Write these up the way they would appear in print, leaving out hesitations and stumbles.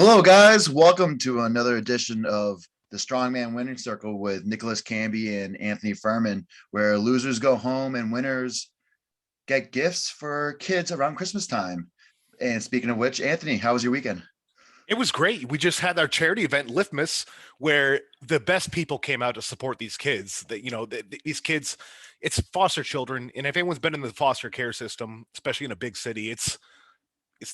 Hello, guys. Welcome to another edition of the Strongman Winning Circle with Nicholas Camby and Anthony Furman, where losers go home and winners get gifts for kids around Christmas time. And speaking of which, Anthony, how was your weekend? It was great. We just had our charity event, Liftmas, where the best people came out to support these kids. These kids, it's foster children, and if anyone's been in the foster care system, especially in a big city, it's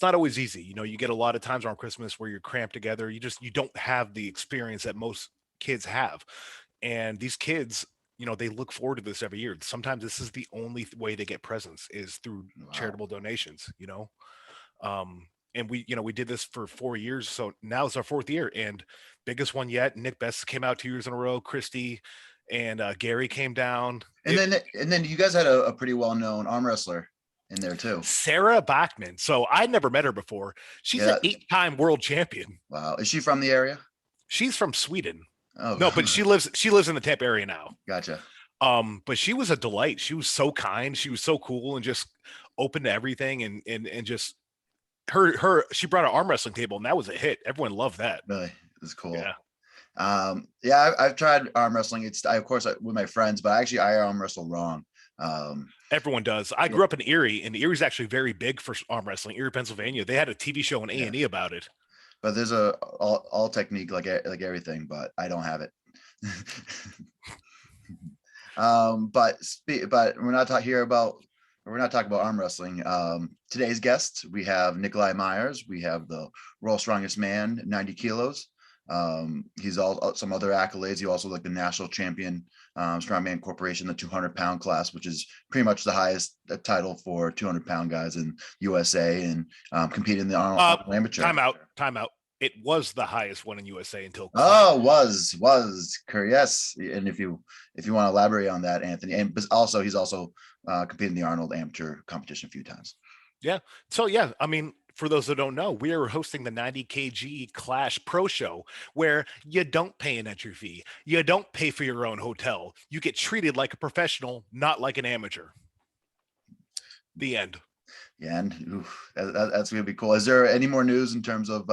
not always easy. You get a lot of times around Christmas where you're cramped together. You don't have the experience that most kids have, and these kids, they look forward to this every year. Sometimes this is the only way they get presents is through Wow. charitable donations. And we did this for 4 years, so now it's our fourth year, and biggest one yet. Nick Best came out 2 years in a row. Christy and Gary came down. And then you guys had a pretty well-known arm wrestler in there too. Sarah Bachman. So I'd never met her before. She's an Yeah. 8-time world champion. Wow. Is she from the area? She's from Sweden. Oh, No, but she lives in the Tampa area now. gotcha. But she was a delight. She was so kind. She was so cool and just open to everything, and just she brought an arm wrestling table, and that was a hit. Everyone loved that. Really, it's cool. Yeah. Yeah, I've tried arm wrestling. Of course, with my friends, but actually, I arm wrestle wrong. Everyone does. I grew up in Erie, and Erie's actually very big for arm wrestling. Erie, Pennsylvania. They had a TV show on A&E about it. But there's a all technique like everything, but I don't have it. But we're not talking about arm wrestling. Today's guests, we have Nikolai Myers. We have the world's strongest man, 90 kilos. He's all some other accolades. He also like the national champion, Strongman Corporation, the 200-pound class, which is pretty much the highest title for 200-pound guys in USA, and competed in the Arnold Amateur. Time out. It was the highest one in USA until. Was yes. And if you want to elaborate on that, Anthony, and also he's also competed in the Arnold Amateur competition a few times. Yeah. So yeah, I mean, for those that don't know, we are hosting the 90 kg Clash Pro Show, where you don't pay an entry fee, you don't pay for your own hotel, you get treated like a professional, not like an amateur. The end. Yeah, and that's gonna be cool. Is there any more news in terms of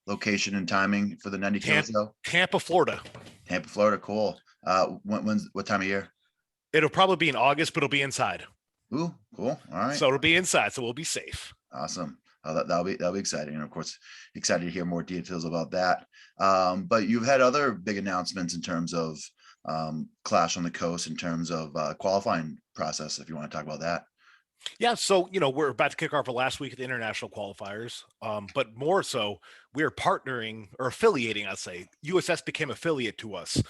location and timing for the 90 kilo show? Tampa, Florida. Tampa, Florida, cool. What time of year? It'll probably be in August, but it'll be inside. Ooh, cool. All right. So it'll be inside, so we'll be safe. Awesome. That'll be exciting, and of course, excited to hear more details about that. But you've had other big announcements in terms of Clash on the Coast, in terms of qualifying process. If you want to talk about that. Yeah, so we're about to kick off our last week of the international qualifiers, but more so, we're partnering or affiliating. I'd say USS became affiliate to us.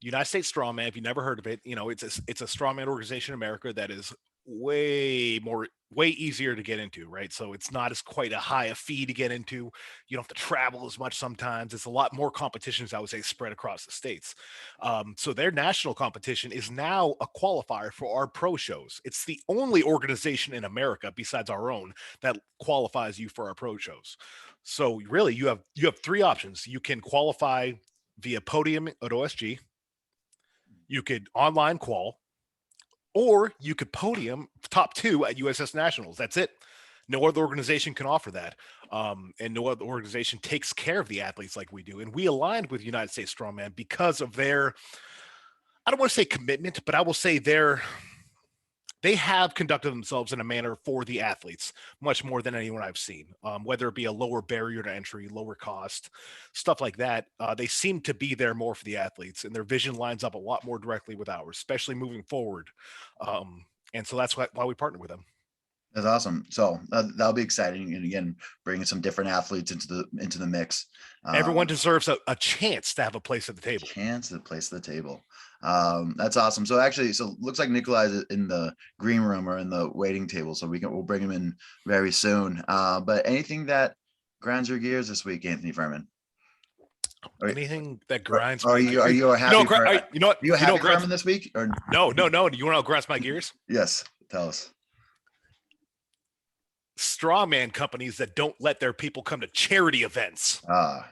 United States Strongman. If you never heard of it, it's a strongman organization in America that is way easier to get into, right? So it's not as quite a high a fee to get into. You don't have to travel as much sometimes. It's a lot more competitions, I would say, spread across the states. So their national competition is now a qualifier for our pro shows. It's the only organization in America besides our own that qualifies you for our pro shows. So really, you have three options. You can qualify via podium at OSG. You could online qual, or you could podium top 2 at USS Nationals. That's it. No other organization can offer that. And no other organization takes care of the athletes like we do. And we aligned with United States Strongman because of their, I don't want to say commitment, but I will say they have conducted themselves in a manner for the athletes much more than anyone I've seen, whether it be a lower barrier to entry, lower cost, stuff like that. They seem to be there more for the athletes, and their vision lines up a lot more directly with ours, especially moving forward. And so that's why we partner with them. That's awesome. So that'll be exciting, and again, bringing some different athletes into the mix. Everyone deserves a chance to have a place at the table. That's awesome. So actually, looks like Nikolai is in the green room or in the waiting table, so we'll bring him in very soon. But anything that grinds your gears this week, Anthony Furman? Anything that grinds. Are you happy? You happy Furman this week? Or no? Do you want to know grinds my gears? Yes, tell us. Strawman companies that don't let their people come to charity events. Dang.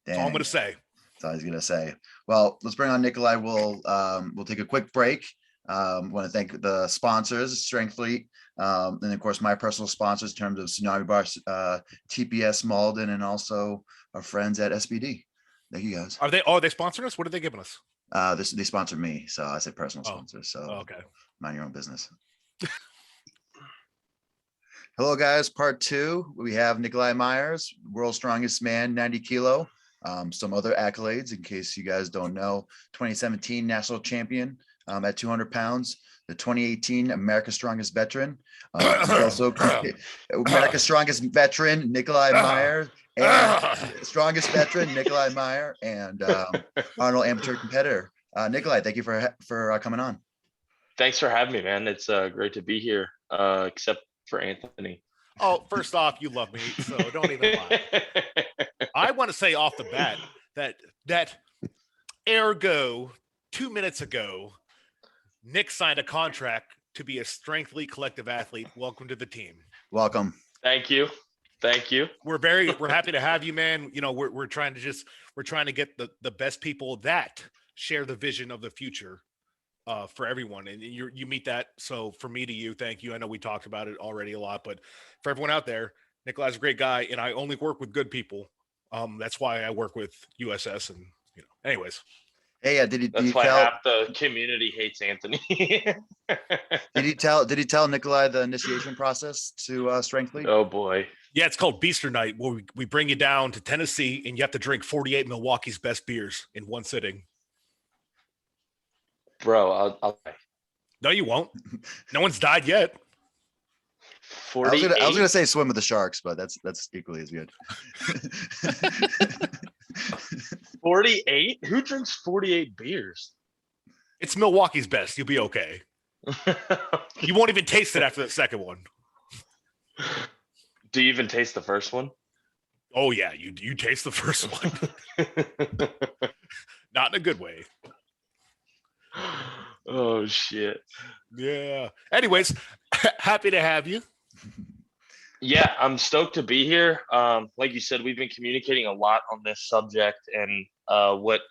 That's all I'm going to say. That's all I was going to say. Well, let's bring on Nikolai. We'll take a quick break. Want to thank the sponsors, Strength Fleet, and of course my personal sponsors in terms of Tsunami Bar, TPS Malden, and also our friends at SBD. Thank you guys. Are they? Oh, are they sponsoring us? What are they giving us? They sponsored me, so I said personal Oh. sponsors. So Okay. mind your own business. Hello, guys. Part 2. We have Nikolai Myers, world's strongest man, 90 kilo. Some other accolades, in case you guys don't know: 2017 national champion at 200 pounds. The 2018 America's Strongest Veteran. Also America's Strongest Veteran, Nikolai Myers, and strongest veteran, Nikolai Myers, and Arnold amateur competitor. Nikolai, thank you for coming on. Thanks for having me, man. It's great to be here, except for Anthony. Oh, first off, you love me, so don't even lie. I want to say off the bat that ergo 2 minutes ago, Nick signed a contract to be a Strength League collective athlete. Welcome to the team. Welcome. Thank you. We're happy to have you, man. You know, we're trying to get the best people that share the vision of the future for everyone, and you meet that. So for me to you, thank you. I know we talked about it already a lot, but for everyone out there, Nikolai's a great guy, and I only work with good people. That's why I work with USS, and anyways. Hey, That's why half the community hates Anthony. Did he tell Nikolai the initiation process to Strength League? Oh boy. Yeah, it's called Beaster Night, where we bring you down to Tennessee, and you have to drink 48 Milwaukee's best beers in one sitting. Bro, I'll No, you won't. No one's died yet. 48? I was gonna say swim with the sharks, but that's equally as good. 48? Who drinks 48 beers? It's Milwaukee's best. You'll be okay. You won't even taste it after the second one. Do you even taste the first one? Oh yeah, you taste the first one. Not in a good way. Oh shit. Yeah. Anyways, happy to have you. Yeah, I'm stoked to be here. Like you said, we've been communicating a lot on this subject and what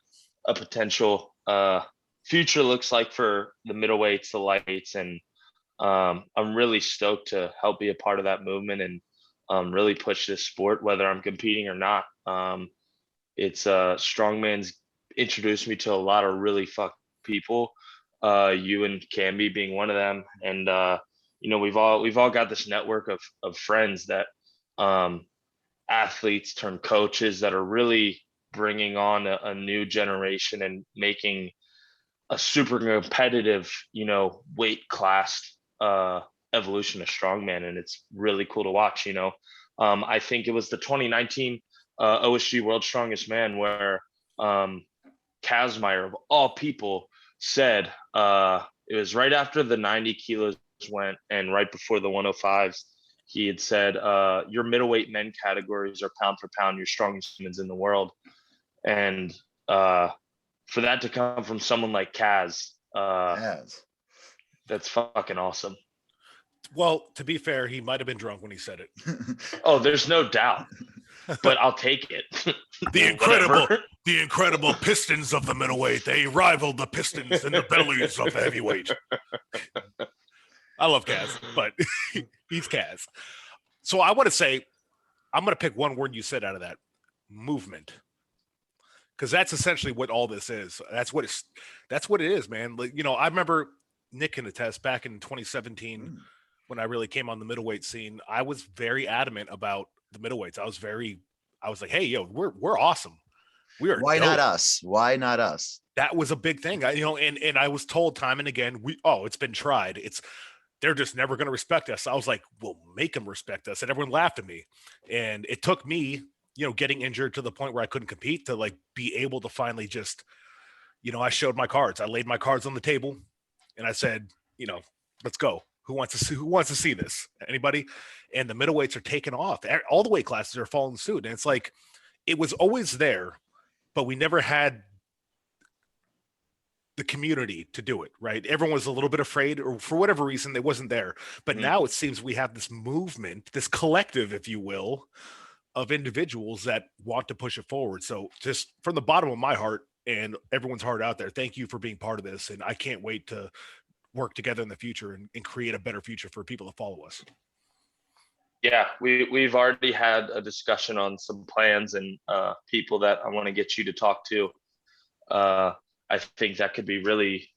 a potential future looks like for the middleweights, the lights, and I'm really stoked to help be a part of that movement and really push this sport, whether I'm competing or not. It's Strongman's introduced me to a lot of really fucked people. You and Camby being one of them, and we've all got this network of friends that athletes turn coaches that are really bringing on a new generation and making a super competitive, weight class evolution of strongman, and it's really cool to watch. I think it was the 2019 OSG World Strongest Man where Kazmaier of all people said it was right after the 90 kilos went and right before the 105s. He had said, your middleweight men categories are pound for pound your strongest humans in the world. And for that to come from someone like Kaz, that's fucking awesome. Well, to be fair, he might have been drunk when he said it. Oh, there's no doubt. But I'll take it. The incredible Pistons of the middleweight. They rivaled the Pistons in the bellies of the heavyweight. I love Kaz, but he's Kaz. So I want to say, I'm going to pick one word you said out of that: movement. Because that's essentially what all this is. That's what it is, man. Like, I remember Nick can attest back in 2017 when I really came on the middleweight scene. I was very adamant about the middleweights. I was like, hey, yo, we're awesome. We are. Why dope. not us? Why not us? That was a big thing. And I was told time and again, it's been tried. They're just never going to respect us. I was like, we'll make them respect us. And everyone laughed at me. And it took me, getting injured to the point where I couldn't compete to like be able to finally just, I showed my cards. I laid my cards on the table and I said, let's go. Who wants to see this? Anybody? And the middleweights are taking off. All the weight classes are following suit. And it's like, it was always there, but we never had the community to do it, right? Everyone was a little bit afraid, or for whatever reason, it wasn't there. But now it seems we have this movement, this collective, if you will, of individuals that want to push it forward. So just from the bottom of my heart and everyone's heart out there, thank you for being part of this. And I can't wait to work together in the future and create a better future for people to follow us. Yeah, we've already had a discussion on some plans and people that I want to get you to talk to. I think that could be really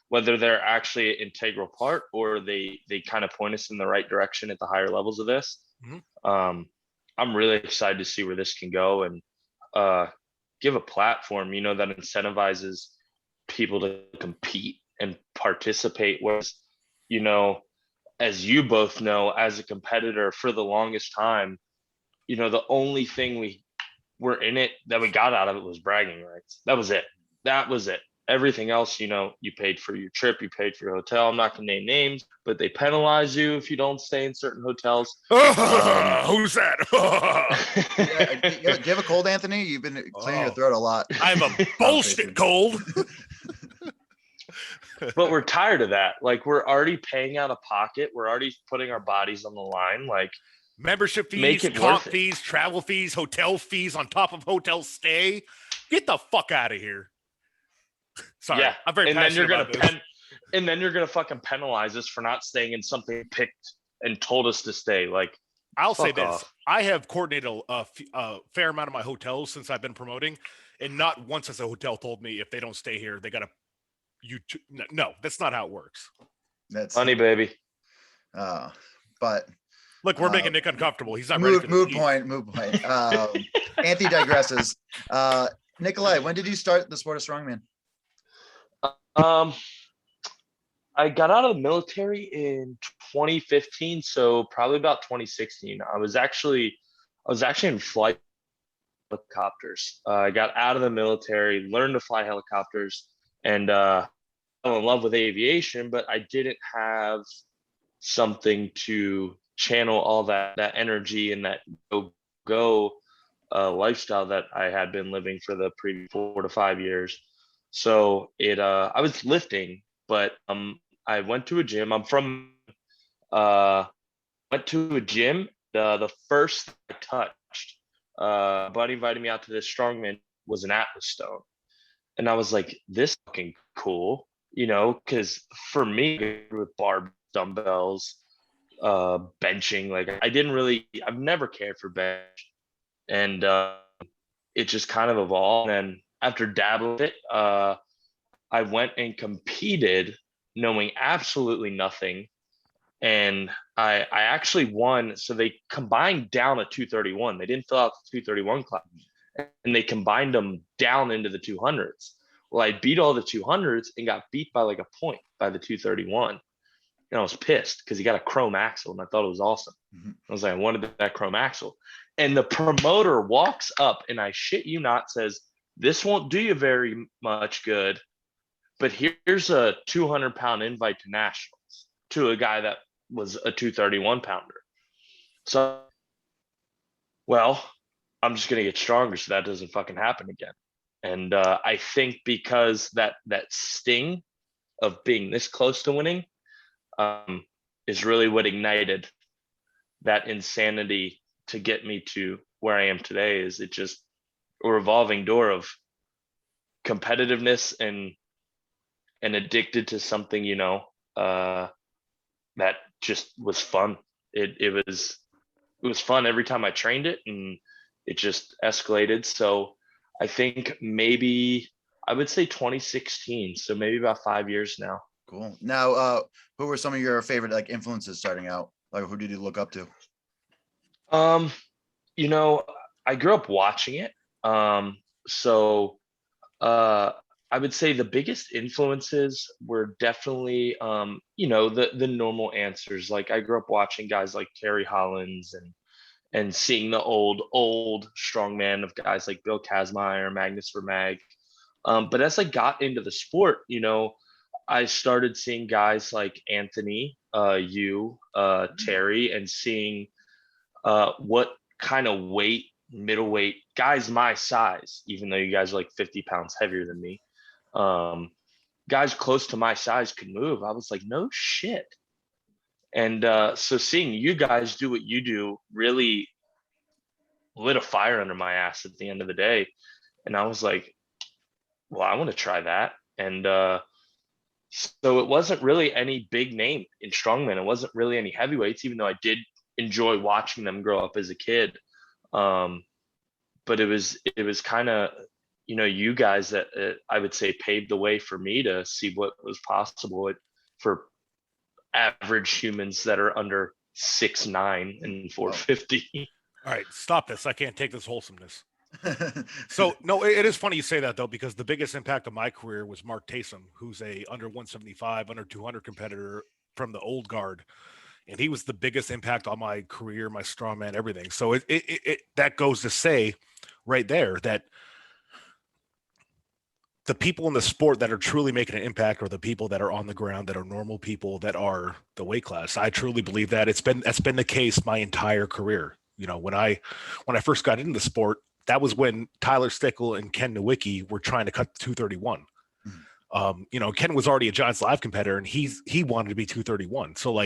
whether they're actually an integral part or they kind of point us in the right direction at the higher levels of this. Mm-hmm. I'm really excited to see where this can go and give a platform, you know, that incentivizes people to compete and participate. Whereas, you know, as you both know, as a competitor for the longest time, you know, the only thing we were in it that we got out of it was bragging rights. That was it. That was it. Everything else, you know, you paid for your trip, you paid for your hotel. I'm not going to name names, but they penalize you if you don't stay in certain hotels. Who's that? Do you have a cold, Anthony? You've been clearing your throat a lot. I have a bullshit cold. But we're tired of that. Like, we're already paying out of pocket. We're already putting our bodies on the line. Like, membership fees, comp fees, travel fees, hotel fees on top of hotel stay. Get the fuck out of here. Sorry, yeah. I'm very passionate about this. And then you're gonna fucking penalize us for not staying in something picked and told us to stay. Like, I'll say this: I have coordinated a fair amount of my hotels since I've been promoting, and not once has a hotel told me if they don't stay here, they gotta. No, that's not how it works. That's funny, baby. But look, we're making Nick uncomfortable. He's not ready. For move point. Anthony digresses. Nikolai, when did you start the sport of strongman? I got out of the military in 2015, so probably about 2016. I was actually in flight helicopters. I got out of the military, learned to fly helicopters, and fell in love with aviation, but I didn't have something to channel all that energy and that go lifestyle that I had been living for the previous 4 to 5 years. So I was lifting, but I went to a gym. I'm from went to a gym. The first I touched, buddy invited me out to this strongman was an Atlas stone. And I was like, this fucking cool, you know, because for me with bar dumbbells, benching, like I've never cared for bench. And it just kind of evolved. And after dabbling it, I went and competed knowing absolutely nothing. And I actually won. So they combined down a 231. They didn't fill out the 231 class. And they combined them down into the 200s. Well, I beat all the 200s and got beat by like a point by the 231. And I was pissed because he got a chrome axle and I thought it was awesome. Mm-hmm. I was like, I wanted that chrome axle. And the promoter walks up and I shit you not, says, this won't do you very much good, but here's a 200-pound invite to nationals to a guy that was a 231-pounder. So, well, I'm just going to get stronger so that doesn't fucking happen again. And I think because that sting of being this close to winning is really what ignited that insanity to get me to where I am today. Is it just a revolving door of competitiveness and addicted to something, you know, that just was fun. It was fun every time I trained it, and it just escalated. So I think maybe I would say 2016. So maybe about 5 years now. Cool. Now, who were some of your favorite like influences starting out? Like, who did you look up to? You know, I grew up watching it. So I would say the biggest influences were definitely, you know, the normal answers. Like I grew up watching guys like Terry Hollins and seeing the old strongman of guys like Bill Kazmaier, Magnus Vermag. But as I got into the sport, you know, I started seeing guys like Anthony, Terry, and seeing what kind of weight, middleweight guys my size, even though you guys are like 50 pounds heavier than me, guys close to my size could move. I was like, no shit. And so seeing you guys do what you do really lit a fire under my ass at the end of the day. And I was like, well, I want to try that. And So it wasn't really any big name in strongman. It wasn't really any heavyweights, even though I did enjoy watching them grow up as a kid. But it was kind of, you guys that I would say paved the way for me to see what was possible for average humans that are under 6'9" and 450. All right, stop this. I can't take this wholesomeness. So no, it is funny you say that though, because the biggest impact of my career was Mark Taysom, who's a under 175, under 200 competitor from the old guard, and he was the biggest impact on my career, my strongman, everything. So it that goes to say right there that the people in the sport that are truly making an impact are the people that are on the ground, that are normal people, that are the weight class. I truly believe that. That's been the case my entire career. When I first got into the sport, that was when Tyler Stickle and Ken Nowicki were trying to cut to 231. Ken was already a Giants Live competitor, and he wanted to be 231. So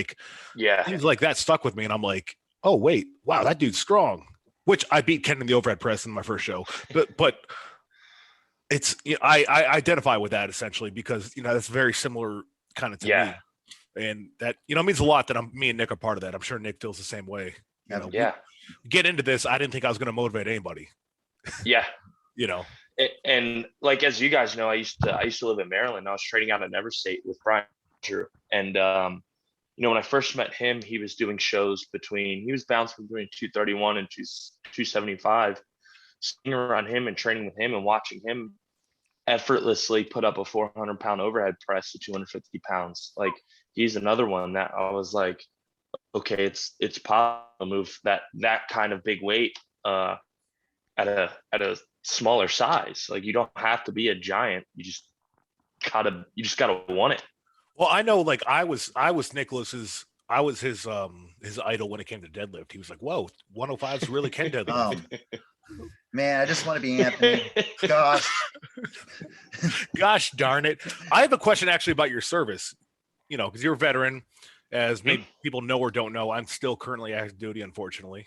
things like that stuck with me, and I'm like, oh wait, wow, that dude's strong. Which I beat Ken in the overhead press in my first show, but it's I identify with that essentially because that's very similar kind of to me, and that means a lot that me and Nick are part of that. I'm sure Nick feels the same way. We get into this. I didn't think I was going to motivate anybody. Yeah. And like, as you guys know, I used to live in Maryland. I was training out at Never State with Brian Armature. And, when I first met him, he was doing shows he was bouncing between 231 and 275, sitting around him and training with him and watching him effortlessly put up a 400-pound overhead press to 250 pounds. Like, he's another one that I was like, okay, it's possible to move that kind of big weight at a smaller size. Like, you don't have to be a giant. You just gotta want it. Well, I know, like I was Nicholas's, I was his idol when it came to deadlift. He was like, whoa, 105s really can deadlift. Man, I just want to be Anthony. Gosh darn it. I have a question actually about your service, because you're a veteran, as maybe people know or don't know. I'm still currently active duty, unfortunately.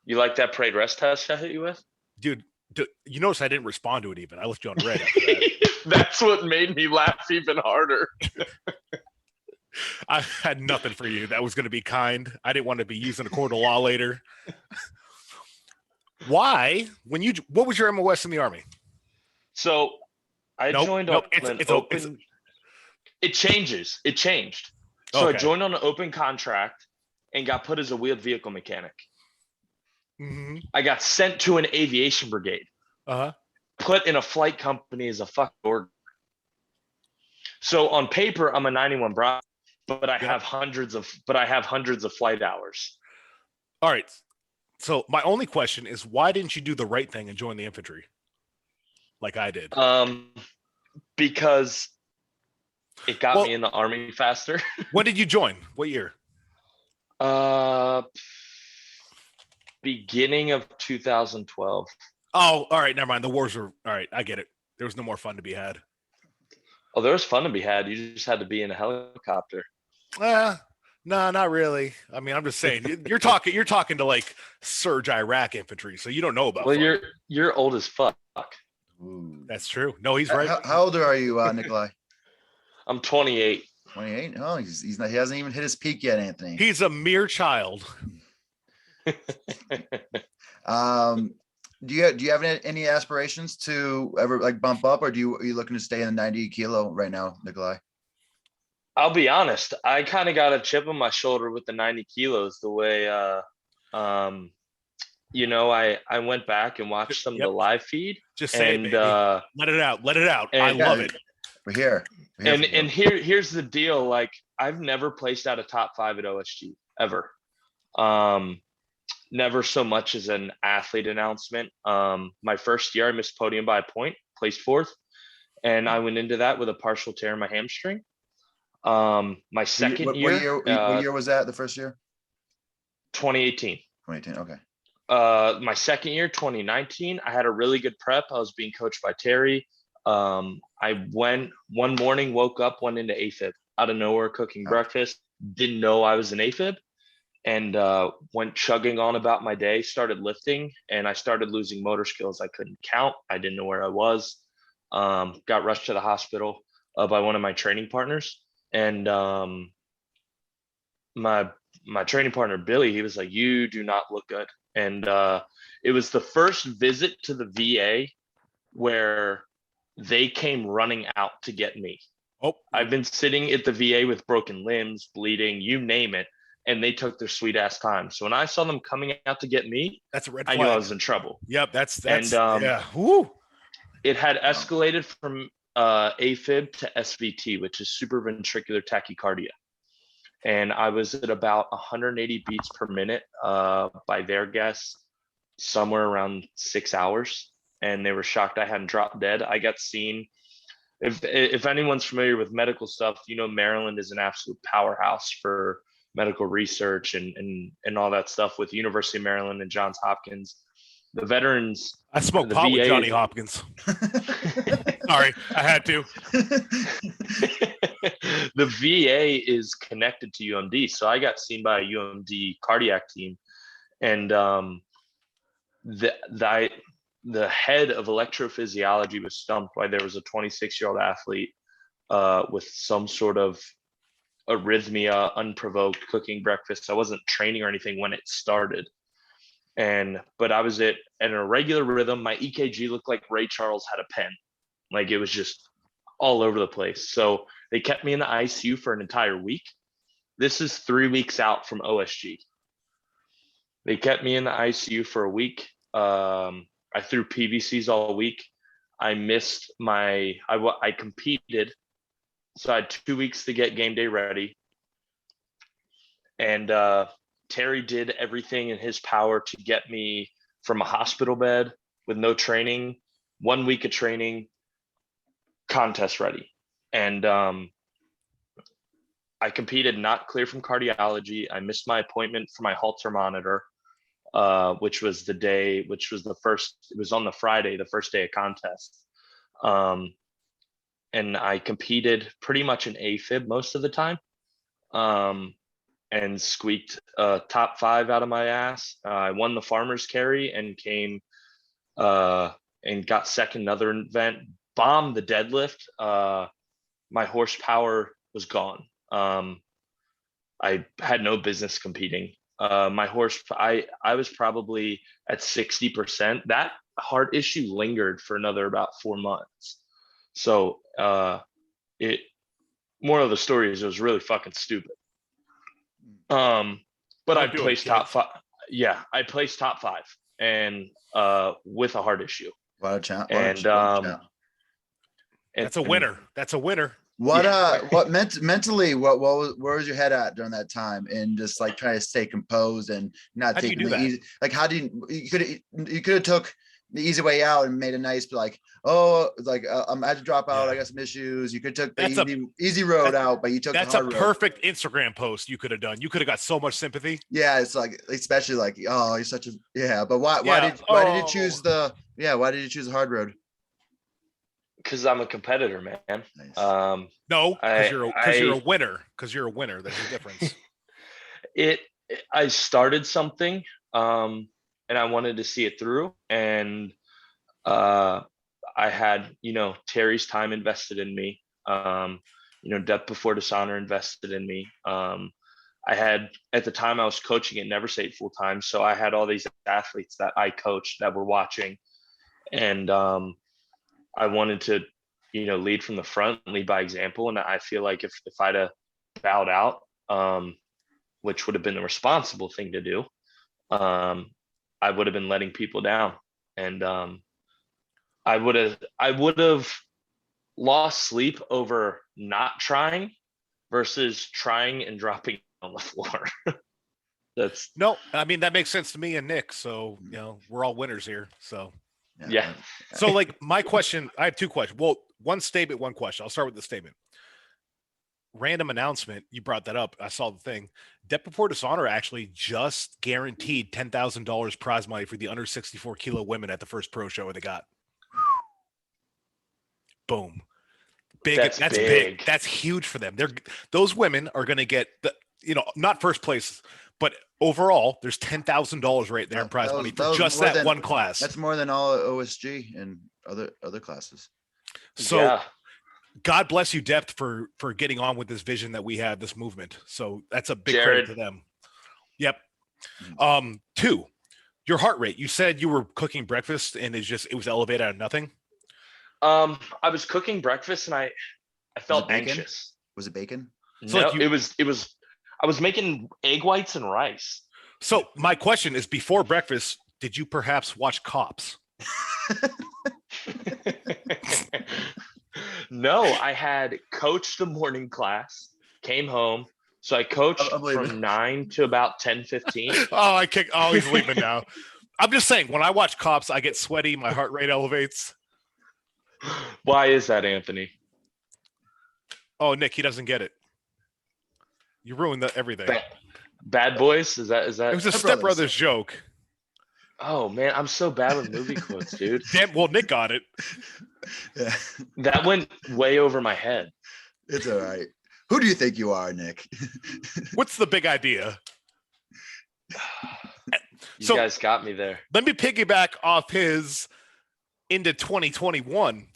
You like that parade rest test I hit you with? Dude, you notice I didn't respond to it even. I left you on red after that. That's what made me laugh even harder. I had nothing for you that was going to be kind. I didn't want to be using a court of law later. Why? What was your MOS in the Army? So I joined on an open. It changes. It changed. So I joined on an open contract and got put as a wheeled vehicle mechanic. Mm-hmm. I got sent to an aviation brigade. Put in a flight company as a fuck order. So on paper, I'm a 91 Bravo, but I have hundreds of flight hours. All right. So my only question is, why didn't you do the right thing and join the infantry like I did? Because it got me in the Army faster. When did you join? What year? Beginning of 2012. Oh, all right. Never mind. The wars were all right. I get it. There was no more fun to be had. Oh, there was fun to be had. You just had to be in a helicopter. No, not really. I mean, I'm just saying you're talking to like Surge Iraq infantry, so you don't know about. Well, fun. you're old as fuck. Ooh. That's true. No, he's right. How old are you, Nikolai? I'm 28. 28? Oh, he hasn't even hit his peak yet, Anthony. He's a mere child. Do you have any aspirations to ever like bump up, or are you looking to stay in the 90 kilo right now, Nikolai? I'll be honest. I kind of got a chip on my shoulder with the 90 kilos. The way, I went back and watched some of the live feed. Just say it, baby. Let it out. I love it. We're here. Here's the deal. Like, I've never placed out a top 5 at OSG ever. Never so much as an athlete announcement. My first year, I missed podium by a point, placed 4th. And I went into that with a partial tear in my hamstring. My second year. What year was that, the first year? 2018. 2018, okay. My second year, 2019, I had a really good prep. I was being coached by Terry. I went one morning, woke up, went into AFib out of nowhere, cooking breakfast. Didn't know I was an AFib. And went chugging on about my day, started lifting, and I started losing motor skills. I couldn't count. I didn't know where I was. Got rushed to the hospital. by one of my training partners. And my training partner, Billy, he was like, "You do not look good." And it was the first visit to the VA where they came running out to get me. Oh, I've been sitting at the VA with broken limbs, bleeding, you name it, and they took their sweet ass time. So when I saw them coming out to get me, that's a red I flag. knew I was in trouble. Yep, that's And yeah. Woo. it had escalated from AFib to SVT, which is supraventricular tachycardia. And I was at about 180 beats per minute by their guess, somewhere around 6 hours. And they were shocked I hadn't dropped dead. I got seen. If anyone's familiar with medical stuff, you know Maryland is an absolute powerhouse for medical research and all that stuff with University of Maryland and Johns Hopkins. The veterans. I smoked pot with Johnny Hopkins. Sorry, I had to. The VA is connected to UMD, so I got seen by a UMD cardiac team, and the head of electrophysiology was stumped why there was a 26-year-old athlete with some sort of arrhythmia, unprovoked, cooking breakfast. I wasn't training or anything when it started. But I was at an irregular rhythm. My EKG looked like Ray Charles had a pen. Like it was just all over the place. So they kept me in the ICU for an entire week. This is 3 weeks out from OSG. They kept me in the ICU for a week. I threw PVCs all week. I missed I competed. So I had 2 weeks to get game day ready. And Terry did everything in his power to get me from a hospital bed with no training, 1 week of training, contest ready. And I competed not clear from cardiology. I missed my appointment for my Holter monitor, which was it was on the Friday, the first day of contest. And I competed pretty much in AFib most of the time. And squeaked top 5 out of my ass. I won the farmer's carry and came and got second another event, bombed the deadlift. My horsepower was gone. I had no business competing. I was probably at 60%. That heart issue lingered for another about 4 months. So moral of the story is it was really fucking stupid. But I placed top 5. Yeah, I placed top 5 and with a heart issue. That's a winner. That's a winner. What mentally, where was your head at during that time, and just like trying to stay composed and not taking the easy, like how do you could have took the easy way out and made a nice like, I had to drop out. I got some issues. You could took the easy road out, but you took that's the hard a perfect Instagram post you could have done. You could have got so much sympathy. Yeah, it's like especially like, oh, you're such a But why did you choose the hard road? Because I'm a competitor, man. Nice. No, because you're a winner. Because you're a winner. There's a difference. I started something, and I wanted to see it through, and I had Terry's time invested in me. Death Before Dishonor invested in me. I had, at the time I was coaching at Never Say It full time, so I had all these athletes that I coached that were watching, and I wanted to, lead from the front, lead by example. And I feel like if I'd have bowed out, which would have been the responsible thing to do, I would have been letting people down. And I would have lost sleep over not trying versus trying and dropping on the floor. That makes sense to me and Nick. So, we're all winners here. So. Yeah. So like my question, I have 2 questions. Well, one statement, one question. I'll start with the statement. Random announcement. You brought that up. I saw the thing. Death Before Dishonor actually just guaranteed $10,000 prize money for the under 64 kilo women at the first pro show they got. Boom. Big. That's big. That's huge for them. Those women are going to get not first place, but overall, there's $10,000 right there in prize money for just that one class. That's more than all OSG and other classes. So God bless you, Depth, for getting on with this vision that we have, this movement. So that's a big Jared. credit to them. Yep. 2, your heart rate. You said you were cooking breakfast and it was elevated out of nothing. I was cooking breakfast and I felt anxious. Was it bacon? So No, it was. I was making egg whites and rice. So my question is, before breakfast, did you perhaps watch Cops? No, I had coached the morning class, came home. So I coached from 9 to about 10:15. Oh, he's leaving now. I'm just saying, when I watch Cops, I get sweaty. My heart rate elevates. Why is that, Anthony? Oh, Nick, he doesn't get it. You ruined everything. Bad Boys? Is that? It was a Step Brothers joke. Oh man, I'm so bad with movie quotes, dude. Damn, well, Nick got it. Yeah. That went way over my head. It's all right. Who do you think you are, Nick? What's the big idea? You guys got me there. Let me piggyback off his into 2021.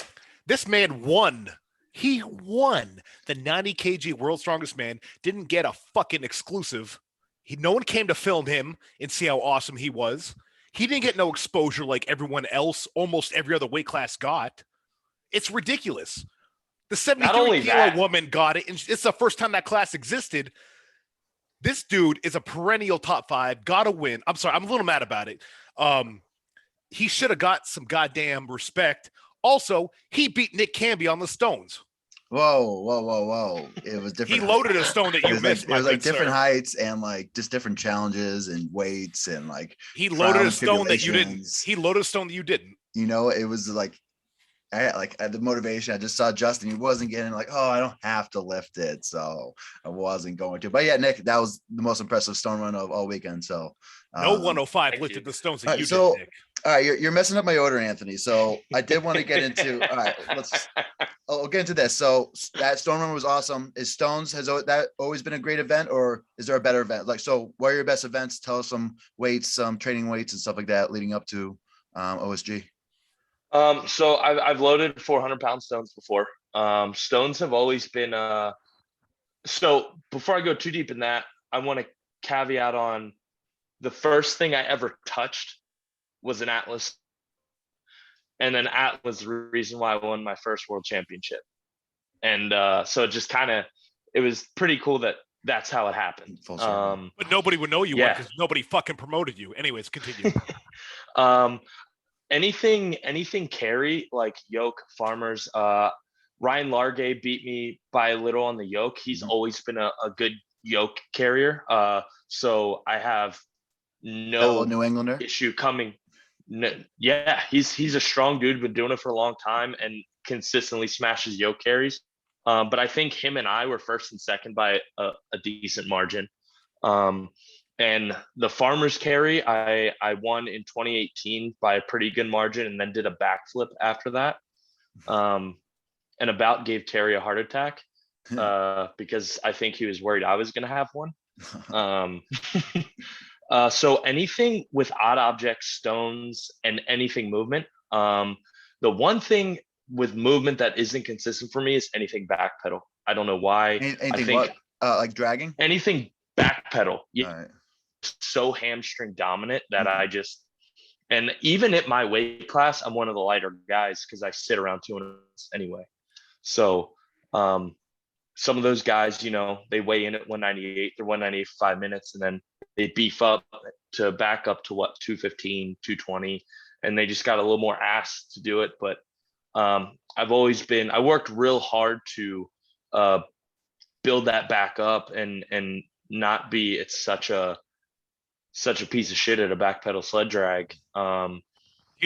This man won. He won the 90 kg World's Strongest Man. Didn't get a fucking exclusive. No one came to film him and see how awesome he was. He didn't get no exposure like everyone else, almost every other weight class got. It's ridiculous. The 73-kilo woman got it, and it's the first time that class existed. This dude is a perennial top 5, got to win. I'm sorry, I'm a little mad about it. He should have got some goddamn respect. Also, he beat Nick Canby on the stones. Whoa. It was different. He loaded a stone that you missed. It was like different heights and like just different challenges and weights and like he loaded a stone that you didn't. He loaded a stone that you didn't. You know, it was like I had the motivation. I just saw Justin. He wasn't getting like, oh, I don't have to lift it, so I wasn't going to. But yeah, Nick, that was the most impressive stone run of all weekend. So no 105 lifted the stones that you did, Nick. All right, you're messing up my order, Anthony. So I did want to get into. All right, I'll get into this. So that stone run was awesome. Is Stones that always been a great event, or is there a better event? Like, so what are your best events? Tell us some weights, some training weights, and stuff like that leading up to OSG. So I've loaded 400-pound stones before. Stones have always been. So before I go too deep in that, I want to caveat on the first thing I ever touched was an Atlas, and then Atlas was the reason why I won my first world championship. And so it just it was pretty cool that that's how it happened. But nobody would know you won because nobody fucking promoted you. Anyways, continue. Anything carry like yoke farmers. Ryan Largay beat me by a little on the yoke. He's always been a good yoke carrier. So I have no New Englander issue coming. Yeah, he's a strong dude, been doing it for a long time and consistently smashes yoke carries. But I think him and I were first and second by a decent margin. And the farmers carry, I won in 2018 by a pretty good margin and then did a backflip after that. And about gave Terry a heart attack because I think he was worried I was going to have one. So anything with odd objects, stones, and anything movement. The one thing with movement that isn't consistent for me is anything back pedal. I don't know why. Anything like dragging? Anything back pedal. Yeah. Right. So hamstring dominant that and even at my weight class, I'm one of the lighter guys because I sit around 200 anyway. So some of those guys, you know, they weigh in at 198, they're 198 for 5 minutes, and then they beef up to back up to 215, 220, and they just got a little more ass to do it. But I worked real hard to build that back up and not be it's such a piece of shit at a back pedal sled drag. You know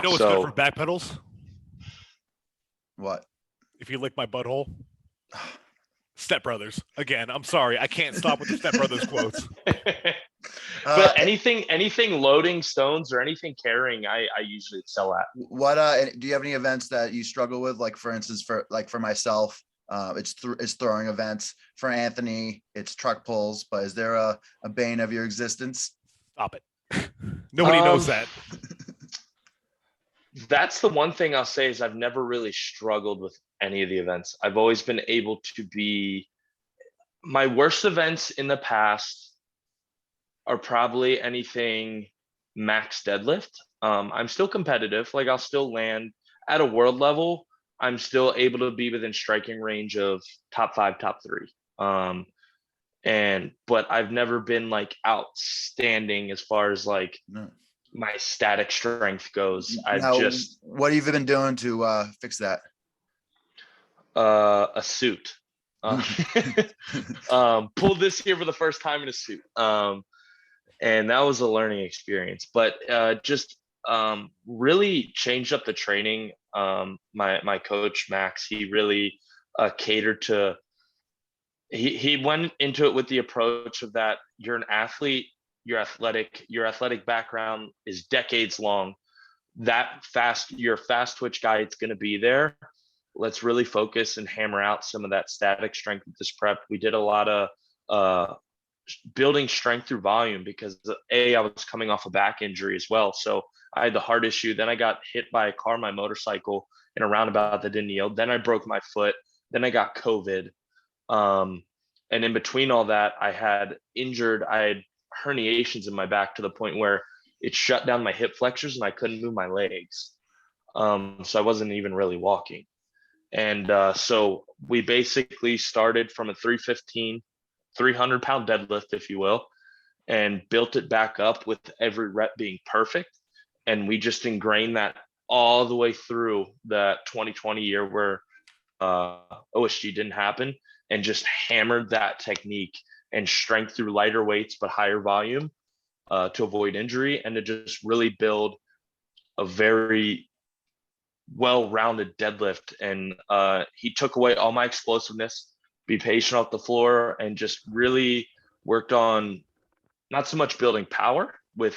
what's good for back pedals? What? If you lick my butthole. Step Brothers. Again, I'm sorry. I can't stop with the Step Brothers quotes. But anything loading stones or anything carrying, I usually excel at. What do you have any events that you struggle with? Like for instance, for myself, it's throwing events. For Anthony, it's truck pulls. But is there a bane of your existence? Stop it. Nobody knows that. That's the one thing I'll say is I've never really struggled with any of the events. I've always been able to be my worst events in the past are probably anything max deadlift. I'm still competitive. Like I'll still land at a world level. I'm still able to be within striking range of top 5, top 3. But I've never been like outstanding as far as like No. my static strength goes. I've Now, just what have you been doing to fix that? a suit. Pulled this year for the first time in a suit. And that was a learning experience, but just really changed up the training. My coach Max, he really catered to. He went into it with the approach of that you're an athlete, you're athletic, your athletic background is decades long. You're a fast twitch guy, it's going to be there. Let's really focus and hammer out some of that static strength with this prep. We did a lot of building strength through volume because I was coming off a back injury as well. So I had the heart issue. Then I got hit by a car, my motorcycle in a roundabout that didn't yield. Then I broke my foot. Then I got COVID. And in between all that, I had herniations in my back to the point where it shut down my hip flexors and I couldn't move my legs. So I wasn't even really walking. And so we basically started from a 315, 300-pound deadlift, if you will, and built it back up with every rep being perfect. And we just ingrained that all the way through the 2020 year where OSG didn't happen, and just hammered that technique and strength through lighter weights but higher volume to avoid injury and to just really build a very well-rounded deadlift. And he took away all my explosiveness, be patient off the floor, and just really worked on not so much building power with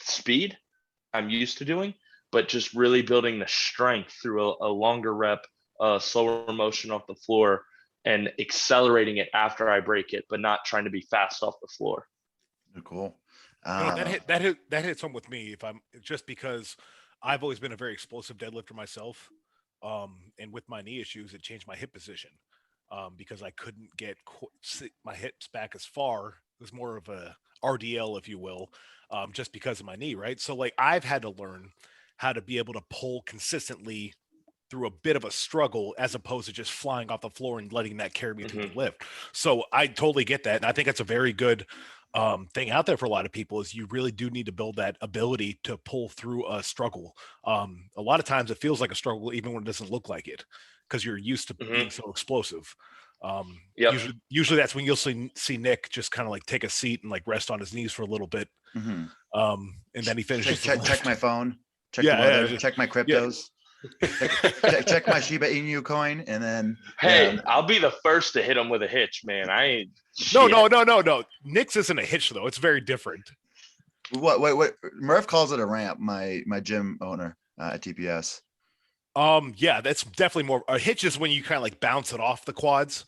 speed I'm used to doing, but just really building the strength through a longer rep, slower motion off the floor, and accelerating it after I break it, but not trying to be fast off the floor. Cool. That hits home with me just because I've always been a very explosive deadlifter myself. And with my knee issues, it changed my hip position because I couldn't get my hips back as far. It was more of a RDL, if you will, just because of my knee, right? So like I've had to learn how to be able to pull consistently through a bit of a struggle as opposed to just flying off the floor and letting that carry me through the lift. So I totally get that. And I think that's a very good thing out there for a lot of people is you really do need to build that ability to pull through a struggle. A lot of times it feels like a struggle even when it doesn't look like it because you're used to being so explosive. Usually that's when you'll see Nick just kind of like take a seat and like rest on his knees for a little bit. And then he finishes. Check my phone. Check the weather. Check my cryptos. check my Shiba Inu coin, and then I'll be the first to hit him with a hitch, man. I ain't no. Nick's isn't a hitch though. It's very different. What Murph calls it a ramp. My gym owner at TPS. Yeah, that's definitely more. A hitch is when you kind of like bounce it off the quads.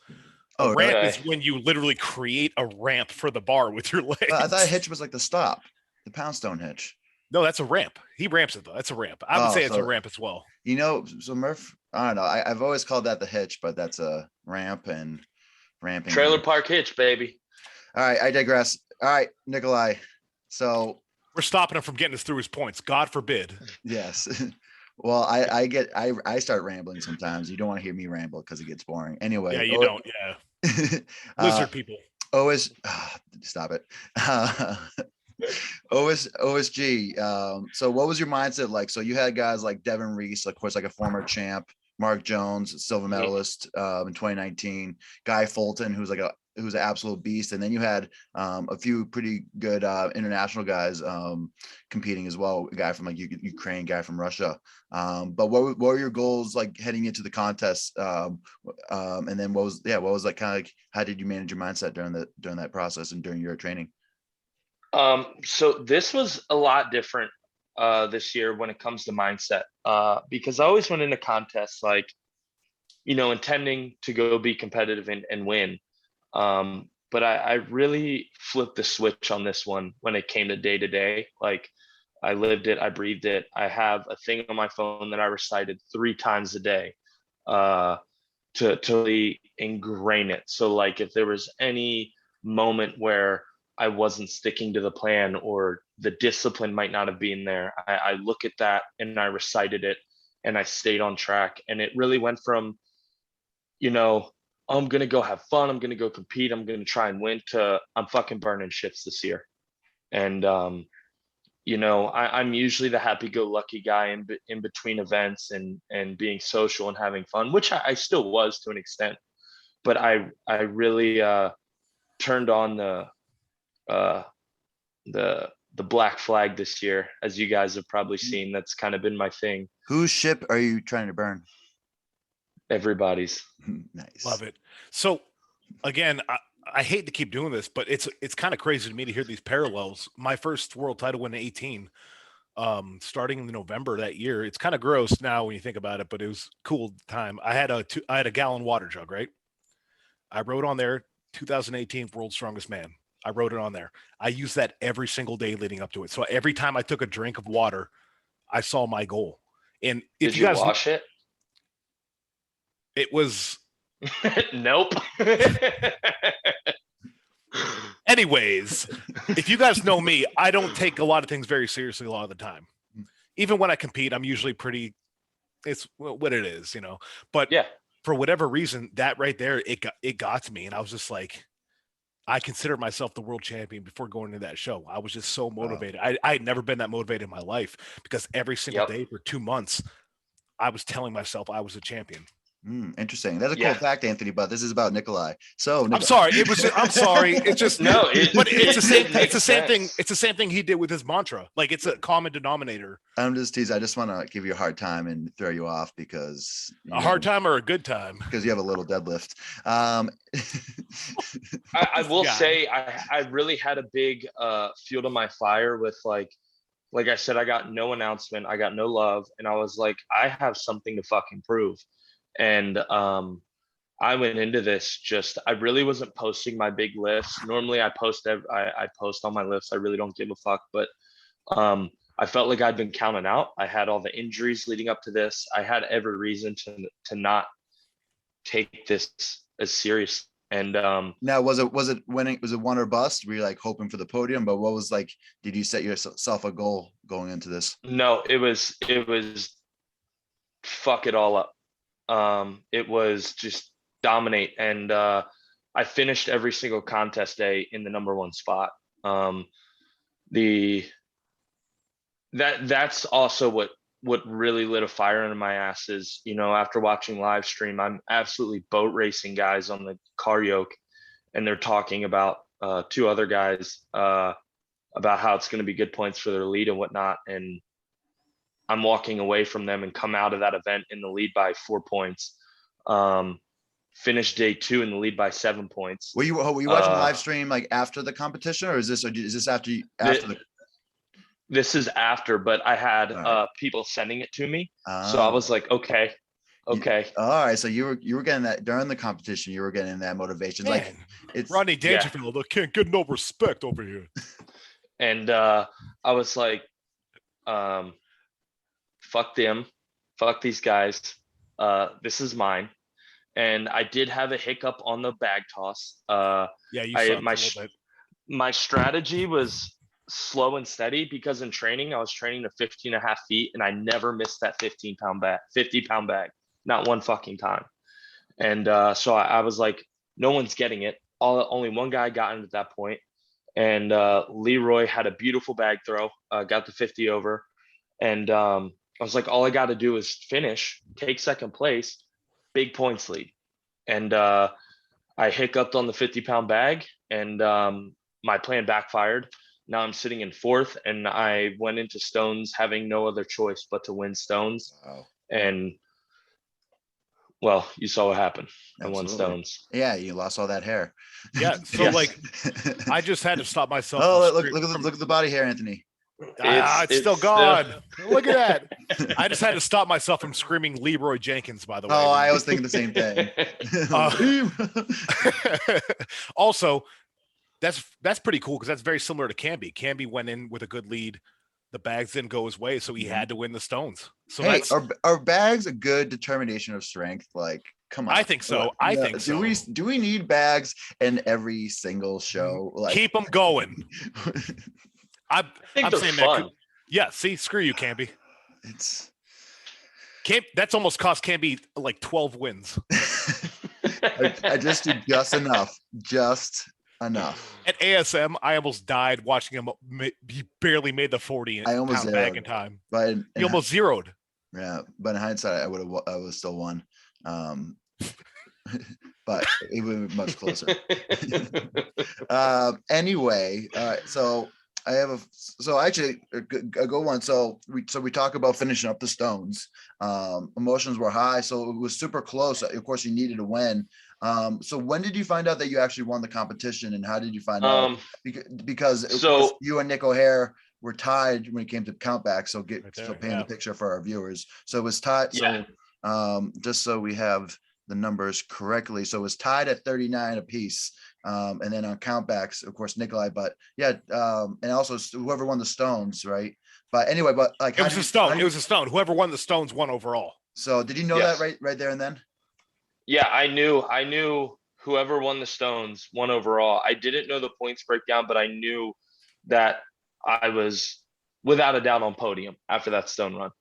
A ramp is when you literally create a ramp for the bar with your legs. I thought a hitch was like the stop, the poundstone hitch. No, that's a ramp. He ramps it though. That's a ramp. I would say it's a ramp as well. You know, so Murph, I don't know. I've always called that the hitch, but that's a ramp and ramping. Trailer park hitch, baby. All right, I digress. All right, Nikolai. So we're stopping him from getting us through his points. God forbid. Yes. Well, I start rambling sometimes. You don't want to hear me ramble because it gets boring. Anyway. Yeah, you don't. Yeah. Lizard people. Stop it. OSG. So what was your mindset like? So you had guys like Devin Reese, of course, like a former champ, Mark Jones, silver medalist in 2019, Guy Fulton, who's an absolute beast. And then you had a few pretty good international guys competing as well. A guy from like Ukraine, guy from Russia. But what were your goals like heading into the contest? And then what was like kind of like, how did you manage your mindset during that process and during your training? So this was a lot different this year when it comes to mindset because I always went into contests like, intending to go be competitive and win. But I really flipped the switch on this one when it came to day to day. Like I lived it, I breathed it. I have a thing on my phone that I recited 3 times a day. to really ingrain it. So like if there was any moment where I wasn't sticking to the plan or the discipline might not have been there, I look at that and I recited it and I stayed on track. And it really went from, I'm going to go have fun. I'm going to go compete. I'm going to try and win to I'm fucking burning shits this year. And, I'm usually the happy-go-lucky guy in between events and being social and having fun, which I still was to an extent. But I really turned on the black flag this year, as you guys have probably seen. That's kind of been my thing. Whose ship are you trying to burn? Everybody's. Nice. Love it. So again, I hate to keep doing this, but it's kind of crazy to me to hear these parallels. My first world title win in 18, starting in November that year. It's kind of gross now when you think about it, but it was cool time. I had a gallon water jug, right? I wrote on there 2018 World's Strongest Man. I wrote it on there. I used that every single day leading up to it. So every time I took a drink of water, I saw my goal. And if Did you guys wash it? It was nope. Anyways, if you guys know me, I don't take a lot of things very seriously a lot of the time. Even when I compete, I'm usually it's what it is, But yeah, for whatever reason, that right there, it got to me. And I was just like, I considered myself the world champion before going into that show. I was just so motivated. I had never been that motivated in my life because every single day for 2 months, I was telling myself I was a champion. Interesting. That's a cool fact, Anthony, but this is about Nikolai. So I'm sorry. I'm sorry. It's just no, but it's the same. It's the same thing. It's the same thing he did with his mantra. Like it's a common denominator. I'm just teasing. I just want to give you a hard time and throw you off because a hard time or a good time because you have a little deadlift. I will say I really had a big fuel to my fire with like I said, I got no announcement, I got no love, and I was like, I have something to fucking prove. And I went into this I really wasn't posting my big lifts. Normally I post I post on my lifts. I really don't give a fuck. But I felt like I'd been counted out. I had all the injuries leading up to this. I had every reason to not take this as serious. And now was it winning? Was it one or bust? Were you like hoping for the podium? But what was like? Did you set yourself a goal going into this? No, it was fuck it all up. It was just dominate. And I finished every single contest day in the number one spot. That's also what really lit a fire under my ass is, after watching live stream, I'm absolutely boat racing guys on the car yoke, and they're talking about two other guys about how it's going to be good points for their lead and whatnot. And I'm walking away from them and come out of that event in the lead by 4 points. Finish day 2 in the lead by 7 points. Were you watching live stream like after the competition, or is this after the? This is after, but I had people sending it to me, so I was like, okay. All right, so you were getting that during the competition. You were getting that motivation. Man, like it's Rodney Dangerfield. Yeah. Can't get no respect over here. And I was like, fuck them, fuck these guys. This is mine. And I did have a hiccup on the bag toss. My strategy was slow and steady because in training I was training to 15.5 feet and I never missed that 50 pound bag, not one fucking time. And so I was like, no one's getting it. Only one guy got it at that point. And Leroy had a beautiful bag throw, got the 50 over. And I was like, all I got to do is finish, take second place, big points lead. And I hiccuped on the 50 pound bag and my plan backfired. Now I'm sitting in 4th, and I went into Stones having no other choice but to win Stones. Wow. And well, you saw what happened. I won Stones. Yeah, you lost all that hair. Yeah, so like I just had to stop myself. Oh, look at the body hair, Anthony. It's still gone. Look at that. I just had to stop myself from screaming Leroy Jenkins, by the way. Oh, I was thinking the same thing. Also, that's pretty cool because that's very similar to Camby. Camby went in with a good lead the bags didn't go his way, so he had to win the stones. So hey, that's are bags a good determination of strength? Like, come on. I think so. I think so. Do we need bags in every single show? Like, keep them going. I think I'm they're saying fun. that. Yeah. See, screw you, Campy. It's That's almost cost Campy like 12 wins. I just do just enough. At ASM, I almost died watching him. He barely made the 40 pound bag in time. But he almost zeroed. Yeah, but in hindsight, I would have still won. But it would be much closer. Anyway, all right. So I have actually go one. So we talk about finishing up the stones. Emotions were high, so it was super close. Of course, you needed to win. So when did you find out that you actually won the competition, and how did you find out? Because of course, you and Nick O'Hare were tied when it came to countback. So paint the picture for our viewers. So it was tied. Yeah. So just so we have the numbers correctly, so it was tied at 39 apiece. And then on countbacks, of course, Nikolai. But yeah, and also whoever won the stones, right? But anyway, it was a stone. It was a stone. Whoever won the stones won overall. So did you know that right there and then? Yeah, I knew whoever won the stones won overall. I didn't know the points breakdown, but I knew that I was without a doubt on podium after that stone run.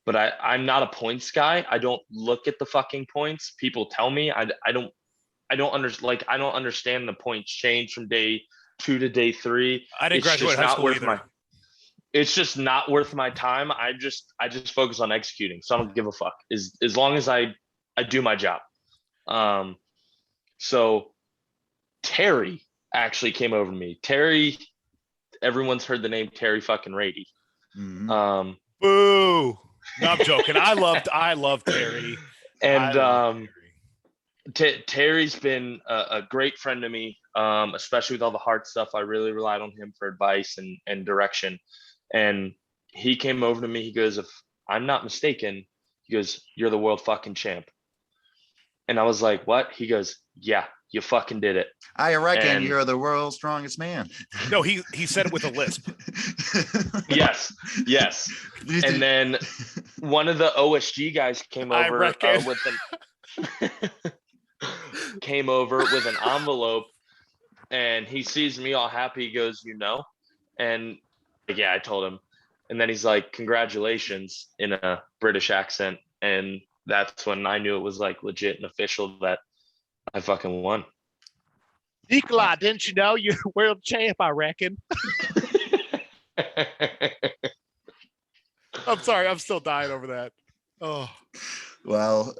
But I'm not a points guy. I don't look at the fucking points. People tell me I don't understand the points change from day 2 to day 3. I didn't graduate high school either. It's just not worth my time. I just focus on executing. So I don't give a fuck as long as I do my job. So Terry actually came over to me. Terry, everyone's heard the name Terry fucking Rady. Mm-hmm. Boo. No, I'm joking. I love Terry. And Terry's been a great friend to me, especially with all the hard stuff. I really relied on him for advice and direction. And he came over to me. He goes, if I'm not mistaken, he goes, you're the world fucking champ. And I was like, what? He goes, yeah, you fucking did it. I reckon you're the world's strongest man. No, he said it with a lisp. Yes. And then one of the OSG guys came over with an envelope, and he sees me all happy. He goes, and yeah, I told him. And then he's like, congratulations, in a British accent. And that's when I knew it was like legit and official that I fucking won. Nikolai, didn't you know you're world champ, I reckon? I'm sorry, I'm still dying over that. Oh. Well,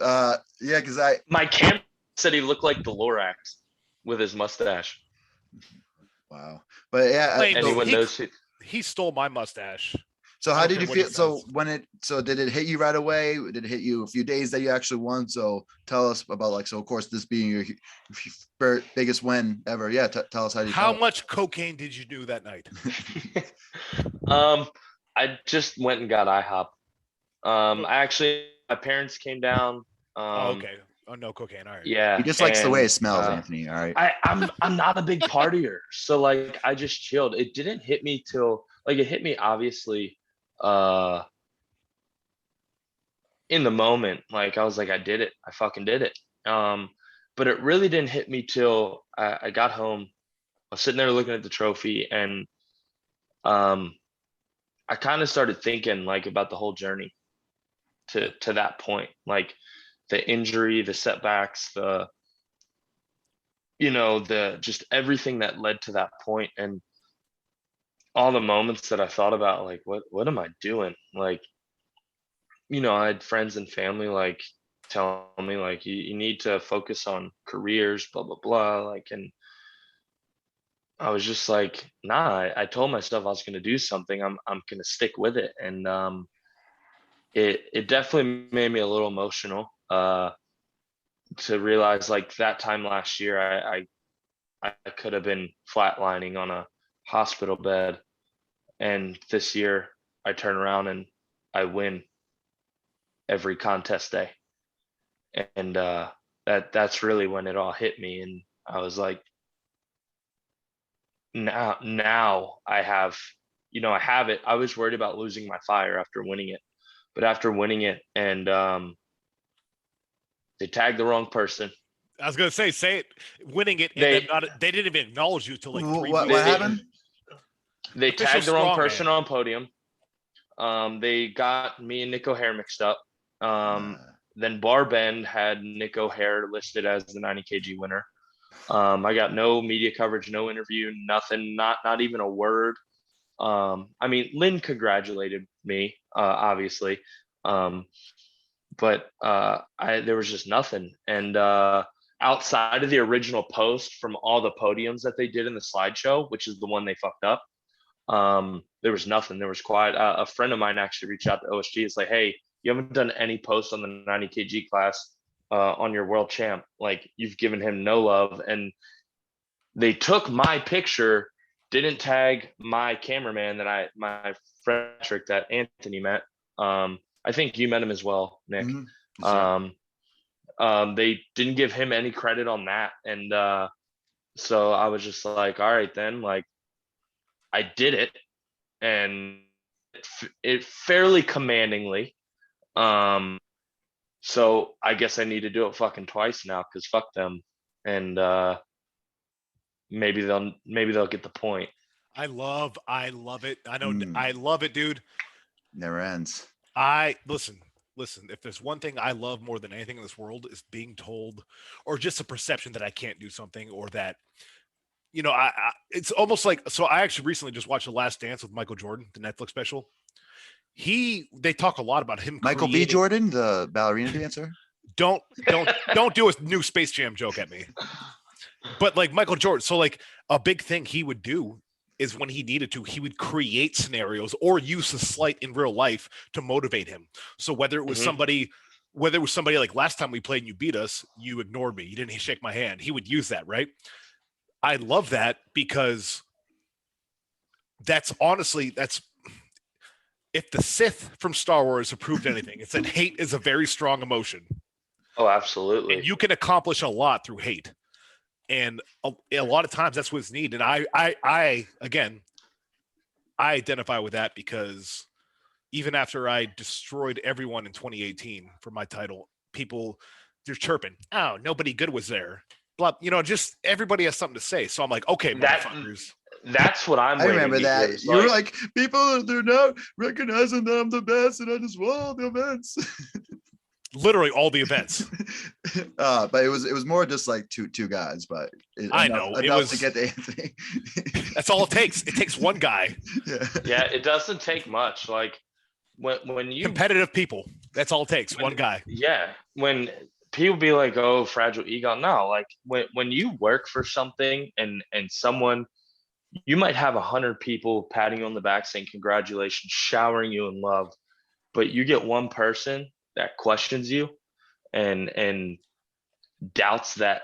yeah, because my camera said he looked like the Lorax with his mustache. Wow. But yeah, anyone knows he stole my mustache. So how did you feel? So did it hit you right away? Did it hit you a few days that you actually won? So tell us about of course, this being your biggest win ever. Yeah. Tell us how much cocaine did you do that night? I just went and got IHOP. My parents came down. Okay. Oh, no cocaine. All right. Yeah. He just likes the way it smells, Anthony. All right. I'm not a big partier. So I just chilled. It didn't hit me till it hit me obviously in the moment. I was like, I did it. I fucking did it. But it really didn't hit me till I got home. I was sitting there looking at the trophy, and I kind of started thinking about the whole journey to that point, the injury, the setbacks, the just everything that led to that point, and all the moments that I thought about, what am I doing? I had friends and family tell me you need to focus on careers, blah blah blah, and I was just like, nah. I told myself I was going to do something. I'm going to stick with it, and it definitely made me a little emotional to realize that time last year I could have been flatlining on a hospital bed, and this year I turn around and I win every contest day, and that's really when it all hit me, and I was like, now I have I have it. I was worried about losing my fire after winning it, but after winning it, and they tagged the wrong person. I was gonna say it, winning it, and They then they didn't even acknowledge you till like 3 What weeks. happened? They Official tagged the wrong strongman. person on podium. They got me and Nick O'Hare mixed up. Then Bar Bend had Nick O'Hare listed as the 90 kg winner. I got no media coverage, no interview, nothing, not even a word. I mean, Lynn congratulated me, obviously, but there was just nothing. And outside of the original post from all the podiums that they did in the slideshow, which is the one they fucked up, there was nothing. There was quiet. A friend of mine actually reached out to OSG. It's like, hey, you haven't done any posts on the 90 kg class on your world champ. Like, you've given him no love. And they took my picture, didn't tag my cameraman my friend Patrick that Anthony met. I think you met him as well, Nick. Mm-hmm. They didn't give him any credit on that. And so I was just like, all right, then, like, I did it, and it fairly commandingly. So I guess I need to do it fucking twice now, because fuck them. And maybe they'll get the point. I love it. I know I love it, dude. Never ends. Listen, if there's one thing I love more than anything in this world, is being told, or just a perception that I can't do something, or that, it's almost like, so I actually recently just watched The Last Dance with Michael Jordan, the Netflix special. They talk a lot about him. Michael B. Jordan, the ballerina dancer. Don't do a new Space Jam joke at me. But like Michael Jordan, so like a big thing he would do is, when he needed to, he would create scenarios or use a slight in real life to motivate him. So whether it was somebody like, last time we played and you beat us, you ignored me, you didn't shake my hand, he would use that, right? I love that, because that's if the Sith from Star Wars approved anything, it's that hate is a very strong emotion. Oh, absolutely. And you can accomplish a lot through hate. And a lot of times that's what's needed. And I identify with that, because even after I destroyed everyone in 2018 for my title, people, they're chirping, oh, nobody good was there. Blah, just everybody has something to say. So I'm like, okay, motherfuckers. That's what I'm. I remember that. You were like, people, they're not recognizing that I'm the best, and I just won all the events. Literally all the events. But it was more just like two guys. But enough to get to Anthony. That's all it takes. It takes one guy. Yeah, it doesn't take much. Like when you competitive people, that's all it takes. One guy. Yeah, when people be like, oh, fragile ego. No, like when you work for something and someone, you might have 100 people patting you on the back saying congratulations, showering you in love, but you get one person that questions you and doubts that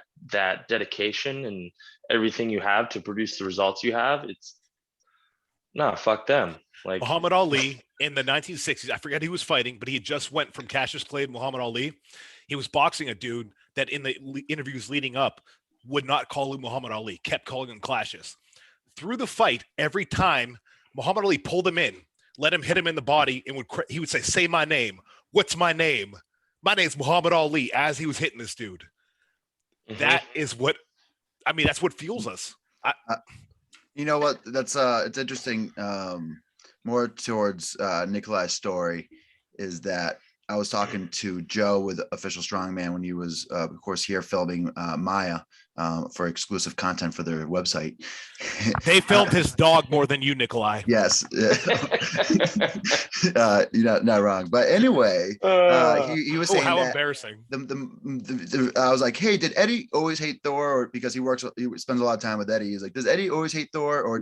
dedication and everything you have to produce the results you have. It's fuck them. Like Muhammad Ali in the 1960s, I forget who he was fighting, but he had just went from Cassius Clay to Muhammad Ali. He was boxing a dude that in the interviews leading up would not call him Muhammad Ali, kept calling him Cassius. Through the fight, every time Muhammad Ali pulled him in, let him hit him in the body, and he would say my name. What's my name? My name's Muhammad Ali, as he was hitting this dude. That is what, that's what fuels us. You know what? That's it's interesting. More towards Nikolai's story is that I was talking to Joe with Official Strongman when he was, of course, here filming Maya for exclusive content for their website. They filmed his dog more than you, Nikolai. Yes. You're not wrong. But anyway, he was saying how that embarrassing. I was like, hey, did Eddie always hate Thor? Or because he spends a lot of time with Eddie. He's like, does Eddie always hate Thor? Or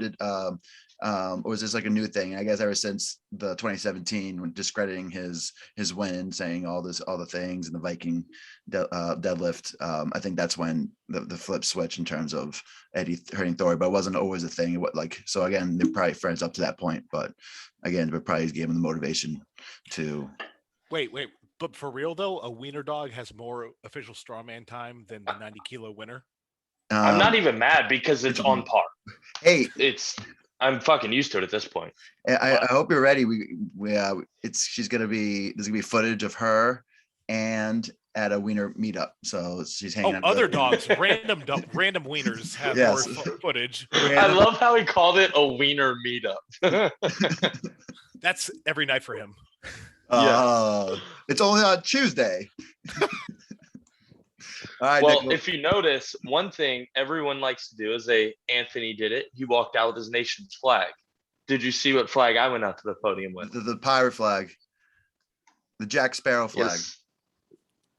or was this like a new thing? I guess ever since the 2017, when discrediting his win, saying all the things, and the Viking deadlift, I think that's when the flip switch in terms of Eddie hurting Thor, but it wasn't always a thing. So again, they're probably friends up to that point, but again, it probably gave him the motivation to wait. But for real though, a wiener dog has more official strongman time than the 90 kilo winner. I'm not even mad, because it's on par. Hey, I'm fucking used to it at this point. And I hope you're ready. There's gonna be footage of her and at a wiener meetup. So she's hanging out. Other dogs, random wieners have Yes. more footage. I love how he called it a wiener meetup. That's every night for him. It's only on Tuesday. All right, Well, Nick, if you notice, one thing everyone likes to do is Anthony did it. He walked out with his nation's flag. Did you see what flag I went out to the podium with? the pirate flag, the Jack Sparrow flag.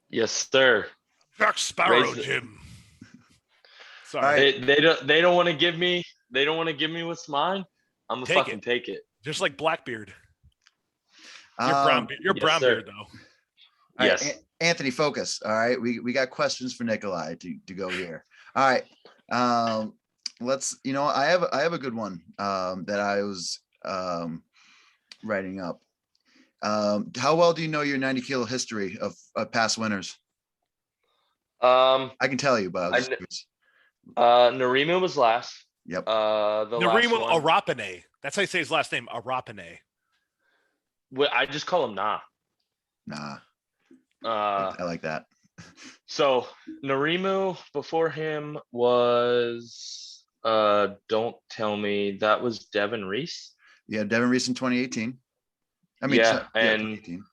Yes, sir. Jack Sparrow, Raise it. Jim. Sorry. They don't want to give me what's mine. I'm gonna take it. Just like Blackbeard. You're Um, brown beard though. All Yes. right, Anthony, focus. All right, we got questions for Nikolai to go here. All right, let's. I have a good one that I was writing up. How well do you know your 90 kilo history of past winners? I can tell you, but I was just Narima was last. Yep. Narima Arapane. That's how you say his last name, Arapane. I just call him Nah. Nah. I like that. So Narimu before him was don't tell me that was Devin Reese. Yeah, Devin Reese in 2018. I mean, yeah, and 2018.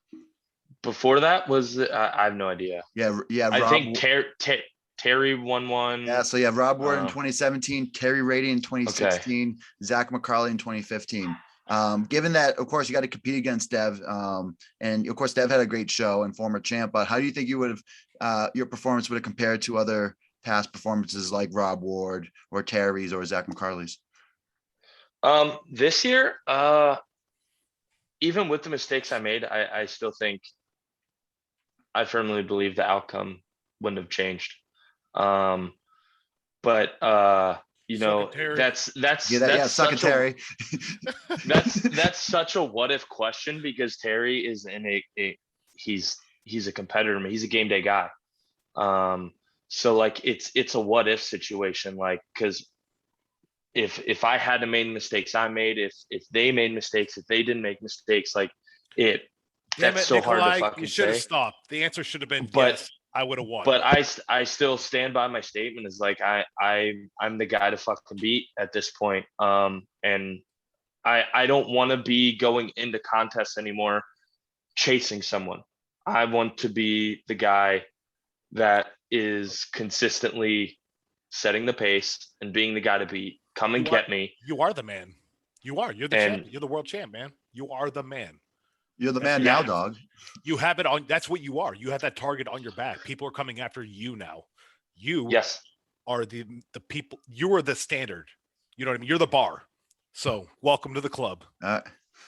Before that was I have no idea. Yeah. I think Terry won one. Yeah, so you have Rob Ward in 2017, Terry Rady in 2016, Zach McCarley in 2015. Given that, of course, you got to compete against Dev, and of course, Dev had a great show and former champ. But how do you think you would have your performance would have compared to other past performances like Rob Ward or Terry's or Zach McCarley's? This year, even with the mistakes I made, I still think I firmly believe the outcome wouldn't have changed. But that's Terry. that's such a what if question, because Terry is in he's a competitor. He's a game day guy. So like it's a what if situation, like, because if I hadn't made mistakes I made, if they made mistakes, if they didn't make mistakes, like that's so Nikolai, hard to fucking you should have say. stopped. The answer should have been But yes, I would have won. But I still stand by my statement. Is like I'm the guy to fucking beat at this point. And I don't want to be going into contests anymore chasing someone. I want to be the guy that is consistently setting the pace and being the guy to beat. Come and get me. You are the man. You are. You're the champ. You're the world champ, man. You are the man. You're the man now, dog. You have it on. That's what you are. You have that target on your back. People are coming after you now. You are the people. You are the standard. You know what I mean? You're the bar. So welcome to the club.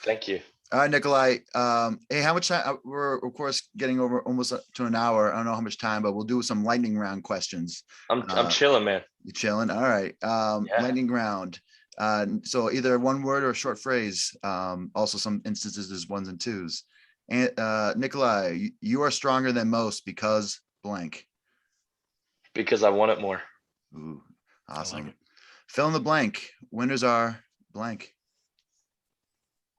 Thank you. All right, Nikolai. Hey, how much time? We're of course getting over almost to an hour. I don't know how much time, but we'll do some lightning round questions. I'm chilling, man. You chilling? All right. Lightning round. So either one word or a short phrase. Also, some instances is ones and twos. And Nikolai, you are stronger than most because blank. Because I want it more. Ooh, awesome. Like fill in the blank. Winners are blank.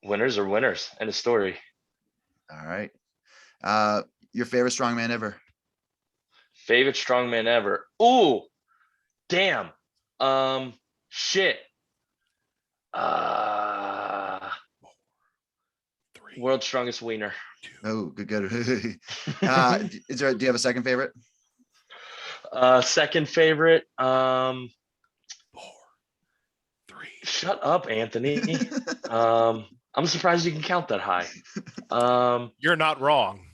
Winners are winners. End of story. All right. Your favorite strongman ever? Favorite strongman ever? Ooh, damn. Shit. World's strongest wiener. Oh, good. Do you have a second favorite? Second favorite. 4, 3. Shut up, Anthony. I'm surprised you can count that high. You're not wrong.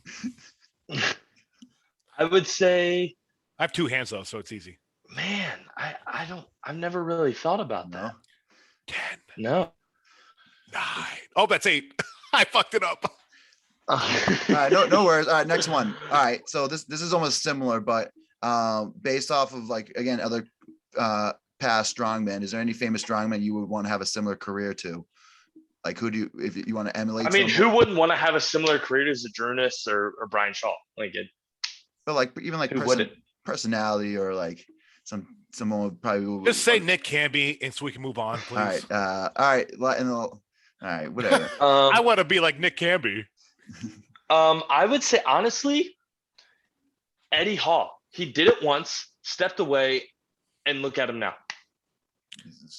I would say I have two hands though, so it's easy. Man, I've never really thought about that. 10. No. 9. Oh, that's 8. I fucked it up. All right, no worries. All right, next one. All right, so this is almost similar, but based off of like again other past strongmen, is there any famous strongman you would want to have a similar career to? Like who do you, if you want to emulate? I mean, someone? who wouldn't want to have a similar career to Zadrunas or Brian Shaw? Like it. But like even like personality or like someone would probably Just say Nick Camby, and so we can move on, please. All right. All right, whatever. I want to be like Nick Camby. I would say honestly, Eddie Hall. He did it once, stepped away, and look at him now.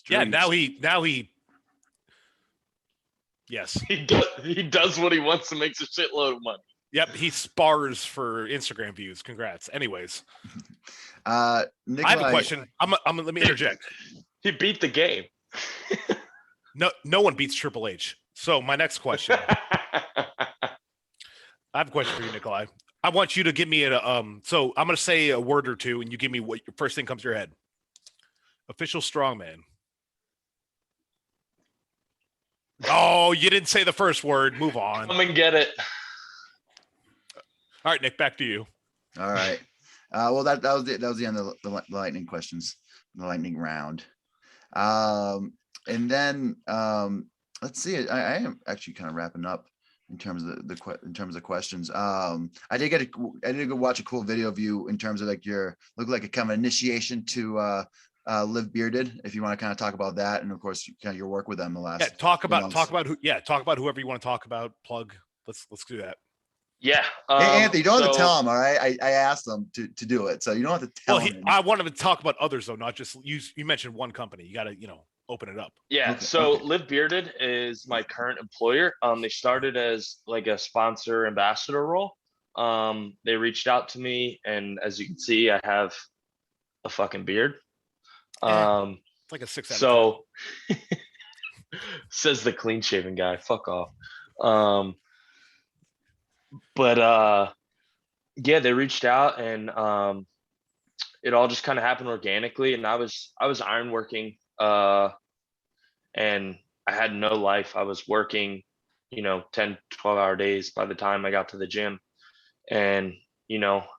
Yeah, now he. Yes, he does what he wants and makes a shitload of money. Yep, he spars for Instagram views. Congrats. Anyways, Nikolai, I have a question. Let me interject. He beat the game. No one beats Triple H. So my next question. I have a question for you, Nikolai. I want you to give me so I'm going to say a word or two, and you give me what your first thing comes to your head. Official strongman. Oh, you didn't say the first word. Move on. Come and get it. All right, Nick, back to you. All right. Well, that was the end of the lightning questions, the lightning round. And then let's see. I am actually kind of wrapping up in terms of the questions. I did go watch a cool video of you in terms of like look like a kind of initiation to Live Bearded. If you want to kind of talk about that, and of course, kind of your work with them the last. Talk about whoever you want to talk about. Plug. Let's do that. Yeah. Hey, Anthony, you don't have to tell him. All right, I asked them to do it, so you don't have to tell him. I wanted to talk about others though, not just you. You mentioned one company. You got to open it up. Yeah. Okay, So okay. Live Bearded is my current employer. They started as like a sponsor ambassador role. They reached out to me, and as you can see, I have a fucking beard. It's like a 6 out of 10. So says the clean shaven guy. Fuck off. But yeah, they reached out, and it all just kind of happened organically. And I was ironworking, and I had no life. I was working, 10, 12-hour days by the time I got to the gym. And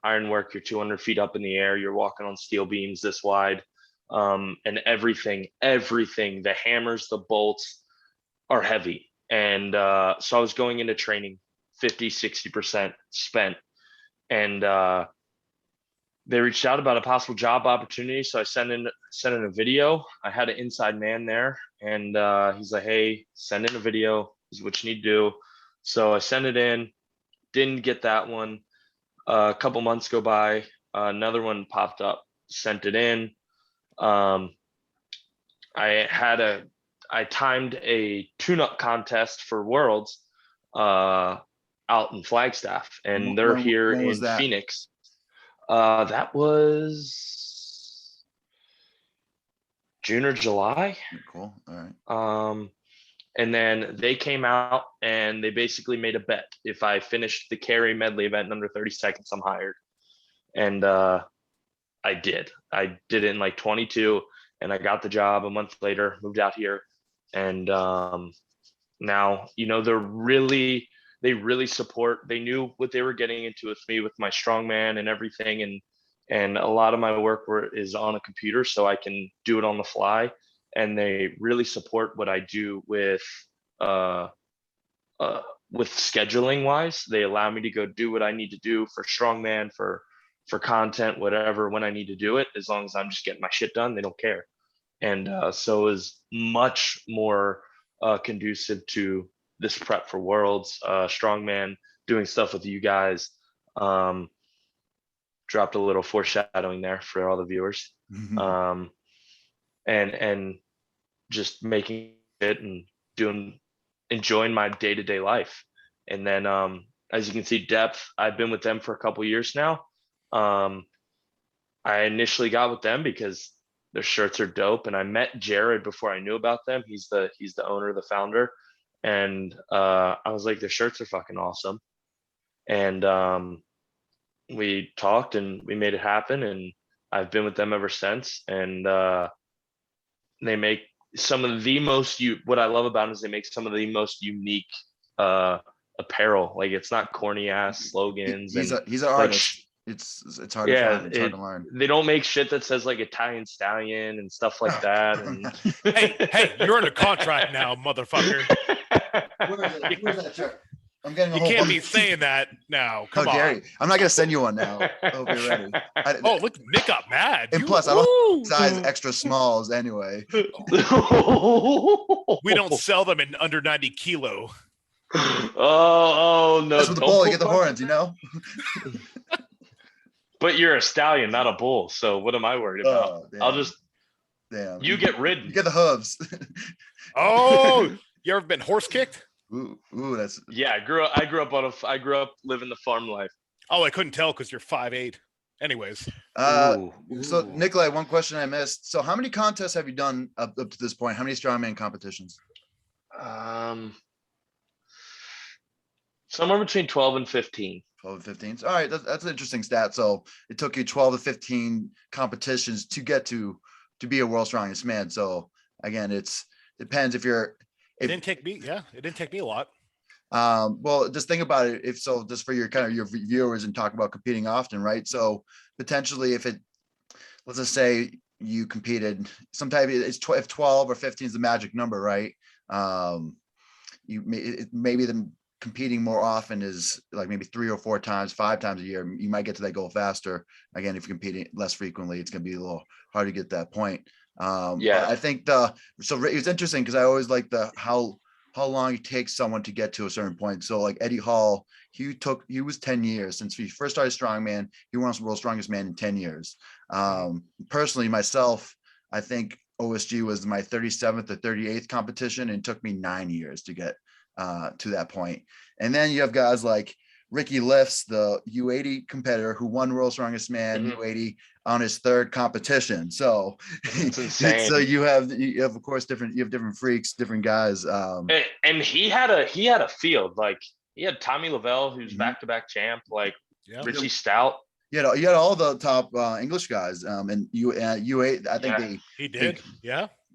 ironwork, you're 200 feet up in the air, you're walking on steel beams this wide, and everything, the hammers, the bolts are heavy. And so I was going into training 50-60% spent, and they reached out about a possible job opportunity. So I sent in a video. I had an inside man there, and he's like, hey, send in a video. This is what you need to do. So I sent it in, didn't get that one. A couple months go by, another one popped up, sent it in. I timed a tune-up contest for Worlds out in Flagstaff, and they're here in Phoenix. That was June or July. Cool. All right. And then they came out and they basically made a bet. If I finished the carry medley event in under 30 seconds, I'm hired. And I did. I did it in like 22, and I got the job a month later, moved out here. And now, they really support. They knew what they were getting into with me, with my strongman and everything. And a lot of my work is on a computer, so I can do it on the fly. And they really support what I do with scheduling wise. They allow me to go do what I need to do for strongman, for content, whatever, when I need to do it, as long as I'm just getting my shit done. They don't care. And so is much more conducive to this prep for Worlds, strongman, doing stuff with you guys. Dropped a little foreshadowing there for all the viewers. And just making it and enjoying my day-to-day life. And then as you can see, Depth, I've been with them for a couple years now. I initially got with them because their shirts are dope, and I met Jared before I knew about them. He's the owner, the founder. And I was like, their shirts are fucking awesome. And we talked and we made it happen, and I've been with them ever since. And they make some of the most, what I love about them is they make some of the most unique apparel. Like, it's not corny ass slogans. He's an artist. It's hard to find. It's hard to learn. They don't make shit that says like Italian Stallion and stuff like that. And hey, you're in a contract now, motherfucker. Where's that shirt? I'm getting a You whole can't bunch. be saying that now. Come How dare on. you? I'm not gonna send you one now. I hope you're ready. Oh, look, Nick got mad. And plus, I don't size extra smalls anyway. We don't sell them in under 90 kilo. Oh no! That's with the bull. You get the horns, you know. But you're a stallion, not a bull. So what am I worried about? Oh, damn. I'll just. Damn. You get ridden. You get the hooves. Oh, you ever been horse kicked? Ooh, that's. Yeah, I grew up living the farm life. Oh, I couldn't tell because you're 5'8". Anyways. So Ooh. Nikolai, one question I missed. So how many contests have you done up to this point? How many strongman competitions? Somewhere between 12 and 15. 12 and 15. All right, that's an interesting stat. So it took you 12 to 15 competitions to get to be a world's strongest man. So again, depends if you're. It didn't take me. Yeah, it didn't take me a lot. Well, just think about it. If so, just for your kind of your viewers and talk about competing often, right? So potentially, let's just say you competed sometime, if 12 or 15 is the magic number, right? Maybe the competing more often is like maybe 3 or 4 times, 5 times a year. You might get to that goal faster. Again, if you're competing less frequently, it's going to be a little hard to get that point. Yeah, I think it's interesting because I always like how long it takes someone to get to a certain point. So like Eddie Hall, he was 10 years since he first started strongman. He was the world's strongest man in 10 years. Personally, myself, I think OSG was my 37th or 38th competition, and it took me 9 years to get to that point. And then you have guys like Ricky Lifts, the U80 competitor who won World's Strongest Man U80 on his 3rd competition. So, so you have of course different freaks, different guys. And he had a field, like he had Tommy Lavelle, who's back-to-back champ, like Richie Stout. You had all the top English guys. And U8, I think he did.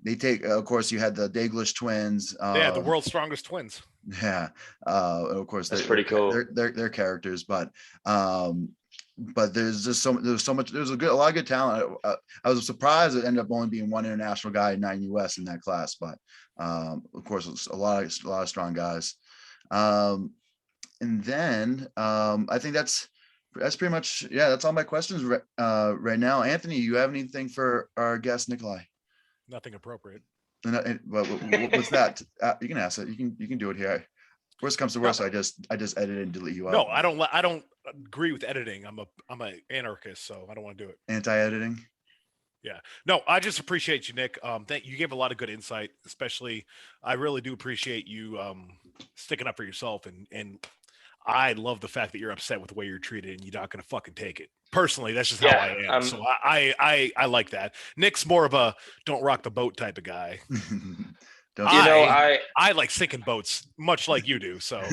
They take, of course, you had the Daglish twins. The world's strongest twins. Yeah, of course, that's pretty cool. They're characters, but there's just so much. There's a lot of good talent. I was surprised it ended up only being 1 international guy and 9 US in that class, but of course, it's a lot of strong guys. And then I think that's pretty much that's all my questions right now. Anthony, you have anything for our guest Nikolai? Nothing appropriate. What's that? You can ask it. You can do it here. Worst comes to worst, I just edit and delete you out. No, I don't agree with editing. I'm an anarchist, so I don't want to do it. Anti-editing. Yeah. No, I just appreciate you, Nick. You gave a lot of good insight. Especially, I really do appreciate you sticking up for yourself, and I love the fact that you're upset with the way you're treated and you're not going to fucking take it. Personally, that's just how I am. So I like that. Nick's more of a don't rock the boat type of guy. I like sinking boats, much like you do. So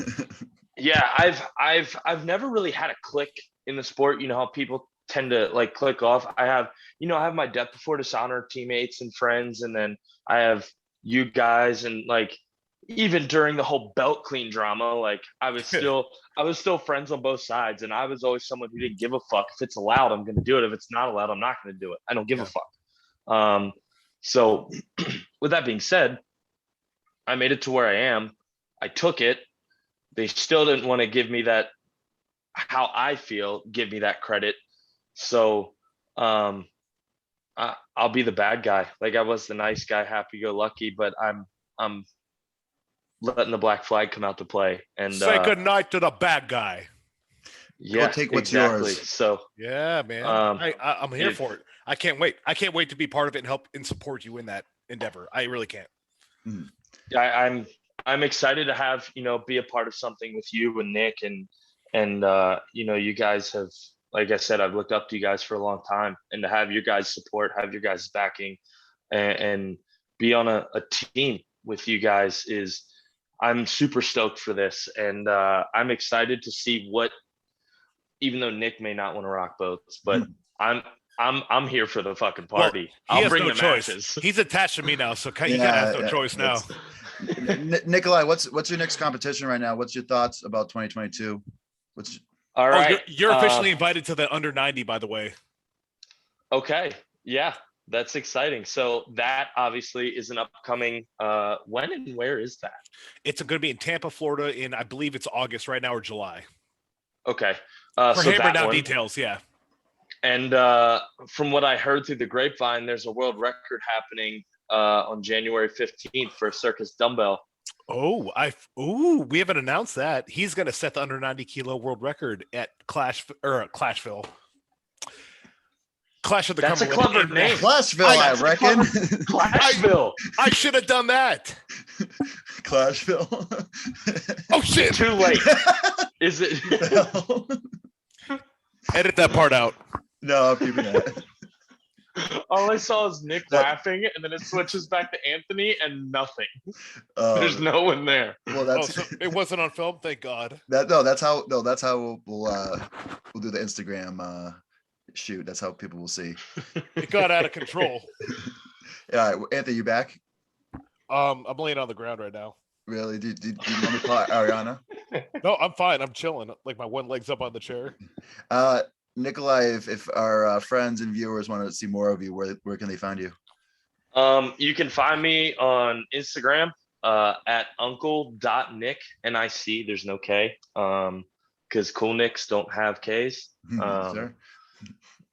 yeah, I've never really had a click in the sport. You know how people tend to like click off. I have my death before dishonor teammates and friends, and then I have you guys, and like even during the whole belt clean drama, like I was still friends on both sides, and I was always someone who didn't give a fuck. If it's allowed, I'm going to do it. If it's not allowed, I'm not going to do it. I don't give a fuck. So with that being said, I made it to where I am. I took it. They still didn't want to give me that, how I feel, give me that credit. So I'll be the bad guy. Like I was the nice guy, happy-go-lucky, but I'm letting the black flag come out to play and say good night to the bad guy. Yeah, take what's yours. So yeah, man, I'm here for it. I can't wait. I can't wait to be part of it and help and support you in that endeavor. I really can't. I'm excited to have be a part of something with you and Nick and you guys have, like I said, I've looked up to you guys for a long time, and to have your guys' support, have your guys' backing, and be on a team with you guys I'm super stoked for this, and I'm excited to see what, even though Nick may not want to rock boats, but I'm here for the fucking party. Well, I'll bring no the choice. matches. He's attached to me now, so he kind of has no choice now. Nikolai, what's your next competition right now? What's your thoughts about 2022? All right. You're officially invited to the under 90, by the way. Okay. Yeah. That's exciting. So that obviously is an upcoming. When and where is that? It's going to be in Tampa, Florida, in I believe it's August right now or July. Okay. For So hammer that down one. details, yeah. And from what I heard through the grapevine, there's a world record happening on January 15th for Circus Dumbbell. Oh, we haven't announced that. He's going to set the under 90 kilo world record at Clashville. Clash of the That's a Cumberland. clever name. Clashville, I reckon. Clashville. I should have done that. Clashville. Oh shit! Too late. Is it? Edit that part out. No, I'm keeping that. All I saw is Nick laughing, and then it switches back to Anthony, and nothing. There's no one there. Well, that's so it wasn't on film. Thank God. That's how we'll do the Instagram shoot. That's how people will see. It got out of control. All right, Anthony, you back? I'm laying on the ground right now. Really? Did you want me to call Ariana? No, I'm fine. I'm chilling. Like my one leg's up on the chair. Nikolai, if our friends and viewers want to see more of you, where can they find you? You can find me on Instagram at uncle.nick, N-I-C, there's no K, because cool Nicks don't have Ks. Sure.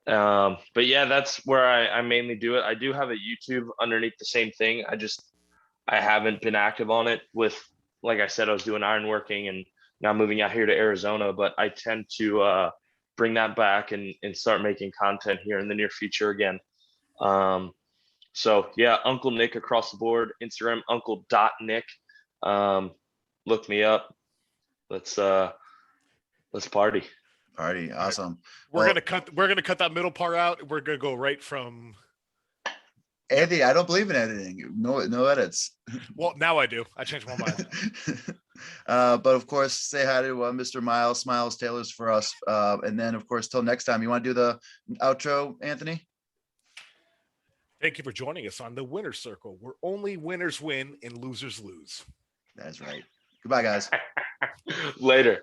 But yeah, that's where I mainly do it. I do have a YouTube underneath the same thing. I haven't been active on it with, like I said, I was doing ironworking and now moving out here to Arizona, but I tend to bring that back and start making content here in the near future again. So yeah, Uncle Nick across the board, Instagram, uncle.nick. Look me up. Let's party. Party. Awesome. We're gonna cut that middle part out. We're gonna go right from Andy, I don't believe in editing. No edits. Well, now I do. I changed my mind. But of course, say hi to Mr. Miles Taylor's for us. And then, of course, till next time, you want to do the outro, Anthony? Thank you for joining us on the Winner's Circle, where only winners win and losers lose. That's right. Goodbye, guys. Later.